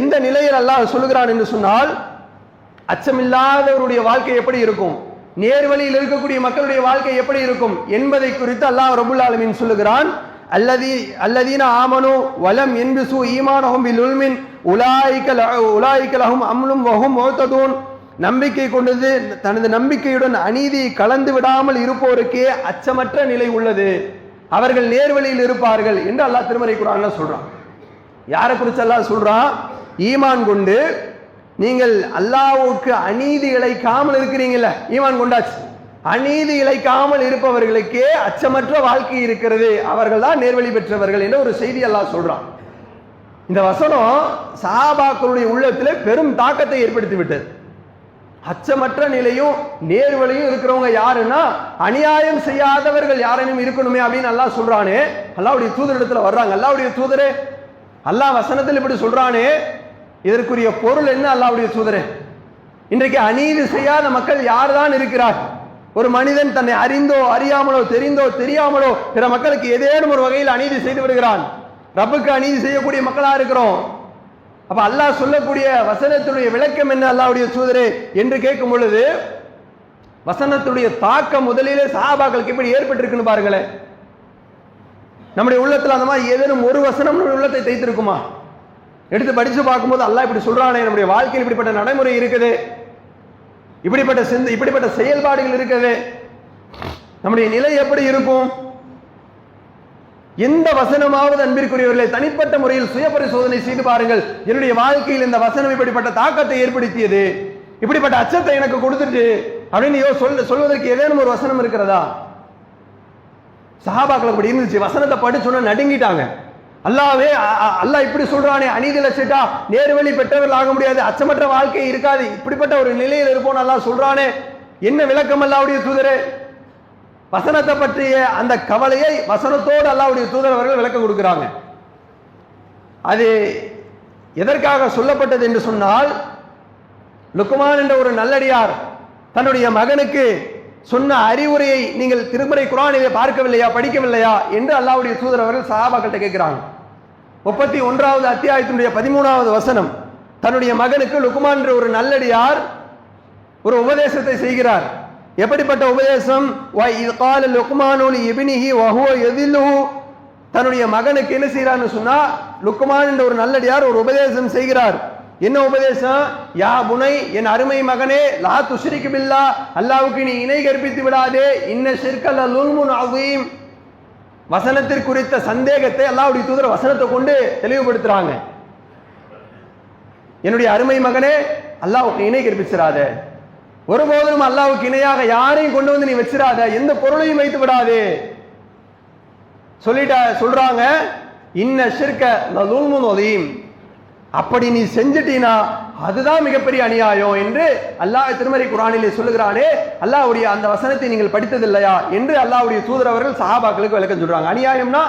எந்த நிலையில் அல்லாஹ் சொல்லுகிறான் என்று சொன்னால், அச்சமில்லாதவருடைய வாழ்க்கை எப்படி இருக்கும், நேர்வழியில் இருக்கக்கூடிய மக்களுடைய வாழ்க்கை எப்படி இருக்கும் என்பதை குறித்து அல்லாஹ் ரப்புல் ஆலமீன் சொல்லுகிறான். அல்லதீன ஆமனு வலம் யன்பிசு ஈமானஹும் பில்உல்மின் உலாயிக லஹும் அம்னும் வஹும் முஹ்ததூன், நம்பிக்கை கொண்டது தனது நம்பிக்கையுடன் அநீதியை கலந்து விடாமல் இருப்போருக்கே அச்சமற்ற நிலை உள்ளது, அவர்கள் நேர்வழியில் இருப்பார்கள் என்று அல்லாஹ் திருமறை குர்ஆன்ல சொல்றான். யாரை குறித்து அல்லாஹ் சொல்றான்? ஈமான் கொண்டு நீங்கள் அல்லாஹ்வுக்கு அநீதி இழைக்காமல் இருக்கிறீங்கல்ல, ஈமான் கொண்டாச்சு, அநீதி இழைக்காமல் இருப்பவர்களுக்கே அச்சமற்ற வாழ்க்கை இருக்கிறது, அவர்கள் தான் நேர்வழி பெற்றவர்கள் என்ற ஒரு செய்தி அல்லாஹ் சொல்றான். இந்த வசனம் சஹாபாக்களுடைய உள்ளத்திலே பெரும் தாக்கத்தை ஏற்படுத்தி விட்டது. அச்சமற்ற நிலையும் நேர்வழியும் இருக்கிறவங்க யாருன்னா, அநியாயம் செய்யாதவர்கள் யாரேனும் இருக்கணுமே அப்படின்னு அல்லாஹ் சொல்றானே. அல்லாஹ்வுடைய தூதரிடத்துல வர்றாங்க, அல்லாஹ்வுடைய தூதரே, அல்லாஹ் வசனத்தில் இப்படி சொல்றானே, இதற்குரிய பொருள் என்ன? அல்லாஹ்வுடைய தூதரே, இன்றைக்கு அநீதி செய்யாத மக்கள் யார் தான் இருக்கிறார்? ஒரு மனிதன் தன்னை அறிந்தோ அறியாமலோ தெரிந்தோ தெரியாமலோ பிற மக்களுக்கு ஏதேனும் ஒரு வகையில் அநீதி செய்து விடுகிறான். ரப்புக்கு அநீதி செய்யக்கூடிய மக்களா இருக்கிறோம். அப்ப அல்லாஹ் சொல்லக்கூடிய வசனத்துடைய விளக்கம் என்ன அல்லாஹ்வுடைய தூதரே என்று கேட்கும் பொழுது, வசனத்துடைய தாக்கம் முதலிலே சஹாபாக்களுக்கு எப்படி ஏற்பட்டிருக்குன்னு பாருங்களேன். நம்முடைய உள்ளத்துல அந்த மாதிரி ஏதேனும் ஒரு வசனம் நம்முடைய உள்ளத்தை தைத்திருக்குமா? எடுத்து படிச்சு பார்க்கும்போது அல்லாஹ் இப்படி சொல்றானே, நம்முடைய வாழ்க்கையில் இப்படிப்பட்ட நடைமுறை இருக்குது, இப்படிப்பட்ட செயல்பாடுகள் இருக்குது, நம்முடைய நிலை எப்படி இருக்கும்? எந்த வசனமாவது அன்பிற்குரியவர்களை தனிப்பட்ட முறையில் சுய பரிசோதனை செய்து பாருங்கள். என்னுடைய வாழ்க்கையில் இந்த வசனம் இப்படிப்பட்ட தாக்கத்தை ஏற்படுத்தியது, இப்படிப்பட்ட அச்சத்தை எனக்கு கொடுத்துட்டு அப்படின்னு சொல்வதற்கு ஏதேனும் ஒரு வசனம் இருக்கிறதா? சஹாபாக்கள் அப்படி இருந்துச்சு. வசனத்தை படிச்சோன்னா நடுங்கிட்டாங்க. அல்லாஹ்வே, அல்லாஹ் இப்படி சொல்றானே, அநீதி இழைச்சிட்டா நேர்வழி பெற்றவர்கள் ஆக முடியாது, அச்சமற்ற வாழ்க்கை இருக்காது, இப்படிப்பட்ட ஒரு நிலையில் இருப்போம் அல்லாஹ் சொல்றானே, என்ன விளக்கம் அல்லாஹ்வுடைய தூதரே? வசனத்தை பற்றிய அந்த கவலையை வசனத்தோடு அல்லாஹ்வுடைய தூதர் அவர்கள் விளக்கம் கொடுக்கிறாங்க. அது எதற்காக சொல்லப்பட்டது என்று சொன்னால், லுக்மான் என்ற ஒரு நல்லடியார் தன்னுடைய மகனுக்கு சொன்ன அறிவுரையை நீங்கள் திருமறை குர்ஆனிலே பார்க்கவில்லையா, படிக்கவில்லையா என்று அல்லாஹ்வுடைய தூதர் அவர்கள் சஹாபாக்களிட்ட கேட்கிறாங்க. 31வது அத்தியாயத்தினுடைய 13வது வசனம். தன்னுடைய மகனுக்கு லுக்மான் என்ற ஒரு நல்லடியார் ஒரு உபதேசத்தை செய்கிறார். எப்படிப்பட்ட உபதேசம்? தன்னுடைய மகனுக்கு என்ன செய்யறான்னு சொன்னா, லுக்மான் என்ற ஒரு நல்லடியார் ஒரு உபதேசம் செய்கிறார். என்ன உபதேசம்? யா புனை, என் அருமை மகனே, லா துஷ்ரிக் பில்லாஹ், அல்லாஹ்வுக்கு நீ இணை கற்பித்து விடாதே, இன்ன ஷிர்க லஸுல்முன் அதீம். வசனத்திற்கு குறித்த சந்தேகத்தை அல்லாஹ்வுடைய தூதர் வசனத்தை கொண்டு தெளிவுபடுத்துறாங்க. என்னுடைய அருமை மகனே, அல்லாஹ்வுக்கு இணை கற்பிச்சிராத, ஒருபோதும் அல்லாஹ்வுக்கு இணையாக யாரையும் கொண்டு வந்து நீ வச்சிராத, எந்த பொருளையும் வைத்து விடாதே சொல்றாங்க. இன்ன ஷிர்க லஸுல்முன் அதீம், அப்படி நீ செஞ்சிட்டீனா அதுதான் மிகப்பெரிய அநியாயம் என்று அல்லாஹ் திருமறை குர்ஆனிலே சொல்லுகிறானே, அல்லாஹ்வுடைய அந்த வசனத்தை நீங்கள் படித்ததில்லையா என்று அல்லாஹ்வுடைய தூதர் அவர்கள் சஹாபாக்களுக்கு விளக்கம் சொல்றாங்க. அநியாயம்னா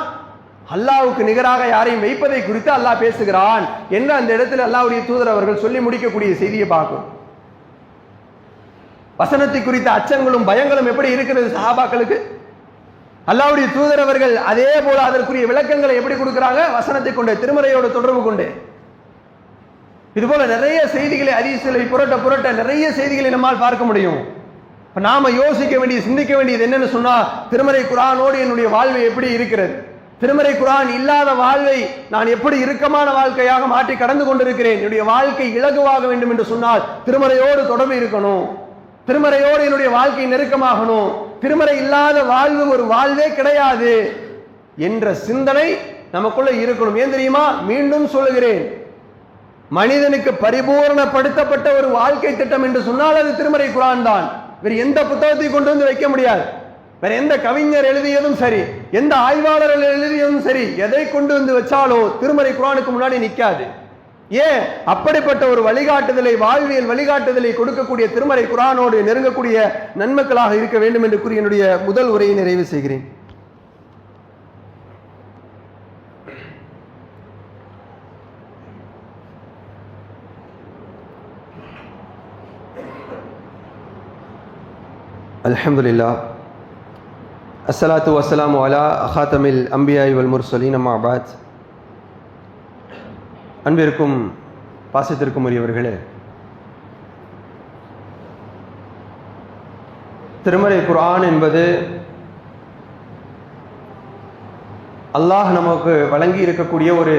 அல்லாஹ்வுக்கு நிகராக யாரையும் வைப்பதை குறித்து அல்லாஹ் பேசுகிறான் என்று அந்த இடத்துல அல்லாஹ்வுடைய தூதர் அவர்கள் சொல்லி முடிக்கக்கூடிய செய்தியை பார்க்கும். வசனத்தை குறித்த அச்சங்களும் பயங்களும் எப்படி இருக்கிறது சஹாபாக்களுக்கு? அல்லாஹ்வுடைய தூதர் அவர்கள் அதே போல அதற்குரிய விளக்கங்களை எப்படி கொடுக்கிறாங்க? வசனத்தை கொண்டு, திருமறையோட தொடர்பு கொண்டு. இது போல நிறைய செய்திகளை ஹதீஸ்களை புரட்ட நிறைய செய்திகளை நம்மால் பார்க்க முடியும். நாம யோசிக்க வேண்டியது, சிந்திக்க வேண்டியது என்னன்னு சொன்னா, திருமறை குர்ஆனோடு என்னுடைய வாழ்வு எப்படி இருக்கிறது? திருமறை குர்ஆன் இல்லாத வாழ்வை நான் எப்படி இறுக்கமான வாழ்க்கையாக மாற்றி கடந்து கொண்டிருக்கிறேன்? என்னுடைய வாழ்க்கை இலகுவாக வேண்டும் என்று சொன்னால் திருமறையோடு தொடர்பு இருக்கணும். திருமறையோடு என்னுடைய வாழ்க்கை நெருக்கமாகணும். திருமறை இல்லாத வாழ்வு ஒரு வாழ்வே கிடையாது என்ற சிந்தனை நமக்குள்ள இருக்கணும். ஏன் தெரியுமா? மீண்டும் சொல்லுகிறேன், மனிதனுக்கு பரிபூர்ணப்படுத்தப்பட்ட ஒரு வாழ்க்கை திட்டம் என்று சொன்னால் அது திருமறை குர்ஆன் தான். வேறு எந்த புத்தகத்தை கொண்டு வந்து வைக்க முடியாது. வேற எந்த கவிஞர் எழுதியதும் சரி, எந்த ஆய்வாளர்கள் எழுதியதும் சரி, எதை கொண்டு வந்து வச்சாலோ திருமறை குர்ஆனுக்கு முன்னாடி நிற்காது. ஏன்? அப்படிப்பட்ட ஒரு வழிகாட்டுதலை, வாழ்வியல் வழிகாட்டுதலை கொடுக்கக்கூடிய திருமறை குர்ஆனோடு நெருங்கக்கூடிய நன்மக்களாக இருக்க வேண்டும் என்று கூறி என்னுடைய முதல் உரையை நிறைவு செய்கிறேன். அல்ஹம்துலில்லாஹ், அஸ்ஸலாத்து வஸ்ஸலாமு அலா ஹாத்தமில் அம்பியாய் வல் முர்சலீன், அம்மா பாத். அன்பிற்கும் பாசத்திற்கும் உரியவர்களே, திருமறை குர்ஆன் என்பது அல்லாஹ் நமக்கு வழங்கி இருக்கக்கூடிய ஒரு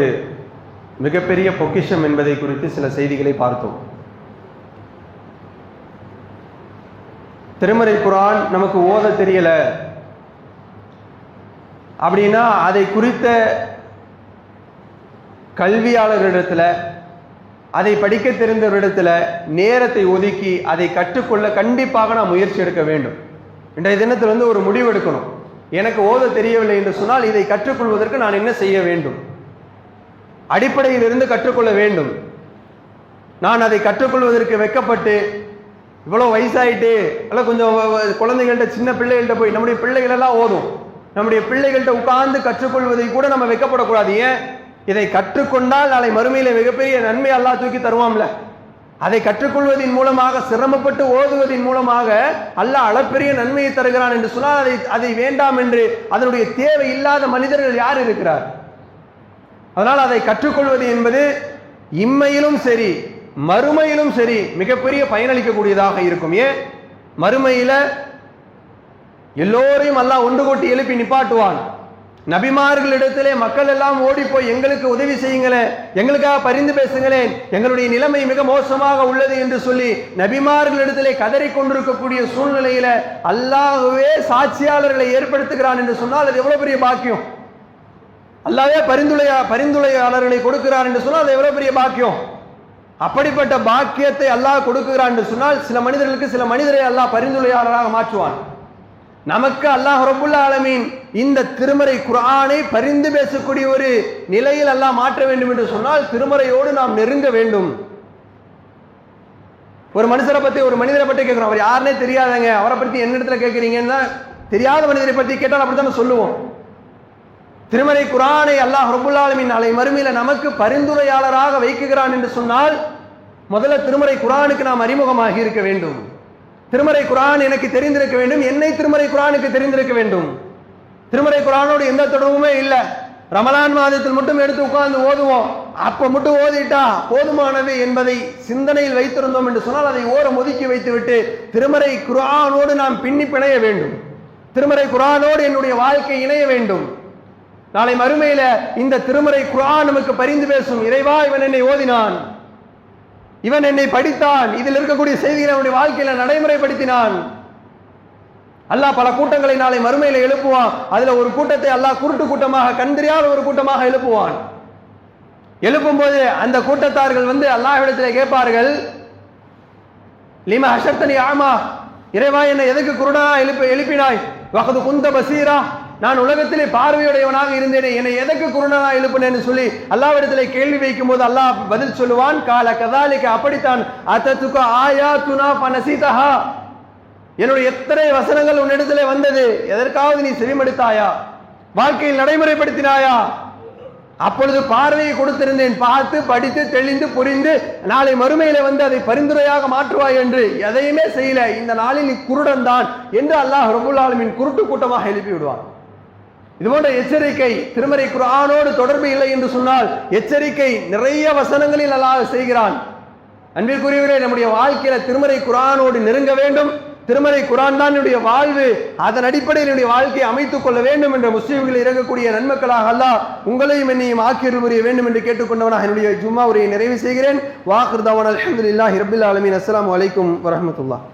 மிகப்பெரிய பொக்கிஷம் என்பதை குறித்து சில செய்திகளை பார்த்தோம். திருமறை குர்ஆன் நமக்கு ஓத தெரியல அப்படின்னா அதை குறித்த கல்வியாளர்களிடத்துல, அதை படிக்க தெரிந்தவரிடத்துல நேரத்தை ஒதுக்கி அதை கற்றுக்கொள்ள கண்டிப்பாக நாம் முயற்சி எடுக்க வேண்டும். இன்றைய தினத்தில் ஒரு முடிவு எடுக்கணும். எனக்கு ஓத தெரியவில்லை என்று சொன்னால் இதை கற்றுக்கொள்வதற்கு நான் என்ன செய்ய வேண்டும்? அடிப்படையில் இருந்து கற்றுக்கொள்ள வேண்டும். நான் அதை கற்றுக்கொள்வதற்கு வெட்கப்பட்டு, இவ்வளோ வயசாயிட்டு எல்லாம் கொஞ்சம் குழந்தைகள்கிட்ட, சின்ன பிள்ளைகள்கிட்ட போய், நம்முடைய பிள்ளைகள் எல்லாம் ஓதும், நம்முடைய பிள்ளைகள்கிட்ட உட்கார்ந்து கற்றுக்கொள்வதை கூட நம்ம வெட்கப்படக்கூடாது. ஏன்? இதை கற்றுக்கொண்டால் நாளை மறுமையில மிகப்பெரிய நன்மை அல்லாஹ் தூக்கி தருவான்ல. அதை கற்றுக்கொள்வதன் மூலமாக, சிரமப்பட்டு ஓதுவதன் மூலமாக அல்லாஹ் அளப்பெரிய நன்மையை தருகிறான் என்று சொன்னால் அதை வேண்டாம் என்று அதனுடைய தேவை இல்லாத மனிதர்கள் யார் இருக்கிறார்? அதனால் அதை கற்றுக்கொள்வது என்பது இம்மையிலும் சரி மறுமையிலும் சரி மிகப்பெரிய பயனளிக்கக்கூடியதாக இருக்கும். ஏன்? மறுமையில எல்லோரையும் அல்லாஹ் ஒன்று கூட்டி எழுப்பி நிப்பாட்டுவான். நபிமார்களிடத்திலே மக்கள் எல்லாம் ஓடி போய் எங்களுக்கு உதவி செய்யுங்களேன், எங்களுக்காக பரிந்து பேசுங்களேன், எங்களுடைய நிலைமை மிக மோசமாக உள்ளது என்று சொல்லி நபிமார்களிடத்திலே கதறி கொண்டிருக்கக்கூடிய சூழ்நிலையில அல்லாஹ்வே சாட்சியாளர்களை ஏற்படுத்துகிறான் என்று சொன்னால் அது எவ்வளவு பெரிய பாக்கியம்! அல்லாஹ்வே பரிந்துரையாளர்களை கொடுக்கிறார் என்று சொன்னால் அது எவ்வளவு பெரிய பாக்கியம்! அப்படிப்பட்ட பாக்கியத்தை அல்லாஹ் கொடுக்கிறான் என்று சொன்னால் சில மனிதர்களுக்கு சில மனிதரை அல்லாஹ் பரிந்துரையாளராக மாற்றுவான். நமக்கு அல்லாஹ் ரப்புல் ஆலமீன் இந்த திருமறை குர்ஆனை பரிந்து பேசக்கூடிய ஒரு நிலையில் அல்லாஹ் மாற்ற வேண்டும் என்று சொன்னால் திருமறையோடு நாம் நெருங்க வேண்டும். ஒரு மனுஷரை பத்தி, ஒரு மனிதரை பற்றி கேட்கிறோம், அவர் யாருன்னே தெரியாதங்க, அவரை பற்றி என்ன இடத்துல கேட்கிறீங்கன்னா, தெரியாத மனிதரை பற்றி கேட்டால் அப்படித்தான் சொல்லுவோம். திருமறை குர்ஆனை அல்லாஹ் ரப்புல் ஆலமீன் நாளை மறுமையில நமக்கு பரிந்துரையாளராக வைக்குகிறான் என்று சொன்னால் முதல்ல திருமறை குர்ஆனுக்கு நாம் அறிமுகமாகி இருக்க வேண்டும். திருமறை குர்ஆன் எனக்கு தெரிந்திருக்க வேண்டும், என்னை திருமறை குர்ஆனுக்கு தெரிந்திருக்க வேண்டும். திருமறை குர்ஆனோடு எந்த தொடர்புமே இல்லை. ரமலான் மாதத்தில் மட்டும் எடுத்து உட்கார்ந்து ஓதுவோம், அப்ப மட்டும் ஓதிட்டா போதுமானது என்பதை சிந்தனையில் வைத்திருந்தோம் என்று சொன்னால் அதை ஓரம் ஒதுக்கி வைத்துவிட்டு திருமறை குர்ஆனோடு நாம் பின்னி பிணைய வேண்டும். திருமறை குர்ஆனோடு என்னுடைய வாழ்க்கை இணைய வேண்டும். நாளை மறுமையில இந்த திருமறை குர்ஆன் நமக்கு பரிந்து பேசும். இறைவா, இவன் என்னை ஓதினான், இவன் என்னை படித்தான், இதில் இருக்கக்கூடிய செய்திகளை அவனுடைய வாழ்க்கையில நடைமுறைப்படுத்தினான். அல்லாஹ் பல கூட்டங்களை நாளை மறுமையில எழுப்புவான். அதுல ஒரு கூட்டத்தை அல்லாஹ் குருட்டு கூட்டமாக, கண் தெரியாத ஒரு கூட்டமாக எழுப்புவான். எழுப்பும் போது அந்த கூட்டத்தார்கள் அல்லாஹ்விடத்திலே கேட்பார்கள், லிமா ஹஷர்தனி ஆமா, இறைவா என்னை எதுக்கு குருடா எழுப்பினாய்? வகது குந்த பசீரா, நான் உலகத்திலே பார்வையுடையவனாக இருந்தேனே, என்னை எதற்கு குருடனா எழுப்பினேன்னு சொல்லி அல்லாஹ்விடத்திலே கேள்வி வைக்கும் போது அல்லாஹ் பதில் சொல்லுவான், கால கதாலிக்க, அப்படித்தான், அத்தத்துக்கு ஆயாத்துனா ஃபனசிதஹா, என்னுடைய எத்தனை வசனங்கள் உன்னிடத்திலே வந்தது, எதற்காவது நீ செவிமடுத்தாயா, வாழ்க்கையில் நடைமுறைப்படுத்தினாயா? அப்பொழுது பார்வையை கொடுத்திருந்தேன், பார்த்து படித்து தெளிந்து புரிந்து நாளை மறுமையில வந்து அதை பரிந்துரையாக மாற்றுவாய் என்று எதையுமே செய்யல, இந்த நாளில் நீ குருடன் தான் என்று அல்லாஹ் ரப்பல் ஆலமீன் குருட்டு கூட்டமாக எழுப்பி விடுவார். இது போன்ற எச்சரிக்கை திருமறை குர்ஆனோடு தொடர்பு இல்லை என்று சொன்னால் எச்சரிக்கை நிறைய வசனங்களில் அல்லாஹ் செய்கிறான். அன்பிற்குரியவர்களே, நம்முடைய வாழ்க்கையில திருமறை குர்ஆனோடு நெருங்க வேண்டும். திருமறை குர்ஆன் தான் என்னுடைய வாழ்வு, அதன் அடிப்படையில் என்னுடைய வாழ்க்கையை அமைத்துக் கொள்ள வேண்டும் என்ற முஸ்லிம்கள் இறங்கக்கூடிய நன்மக்களாக அல்லாஹ் உங்களையும் என்னையும் ஆக்கியருள் புரிய வேண்டும் என்று கேட்டுக்கொண்டவனாக என்னுடைய ஜும்மா உரையை நிறைவு செய்கிறேன். வாஹிர் தவானா அல்ஹம்துலில்லாஹி ரப்பில் ஆலமீன். அஸ்ஸலாமு அலைக்கும் வரஹ்மத்துல்லாஹ்.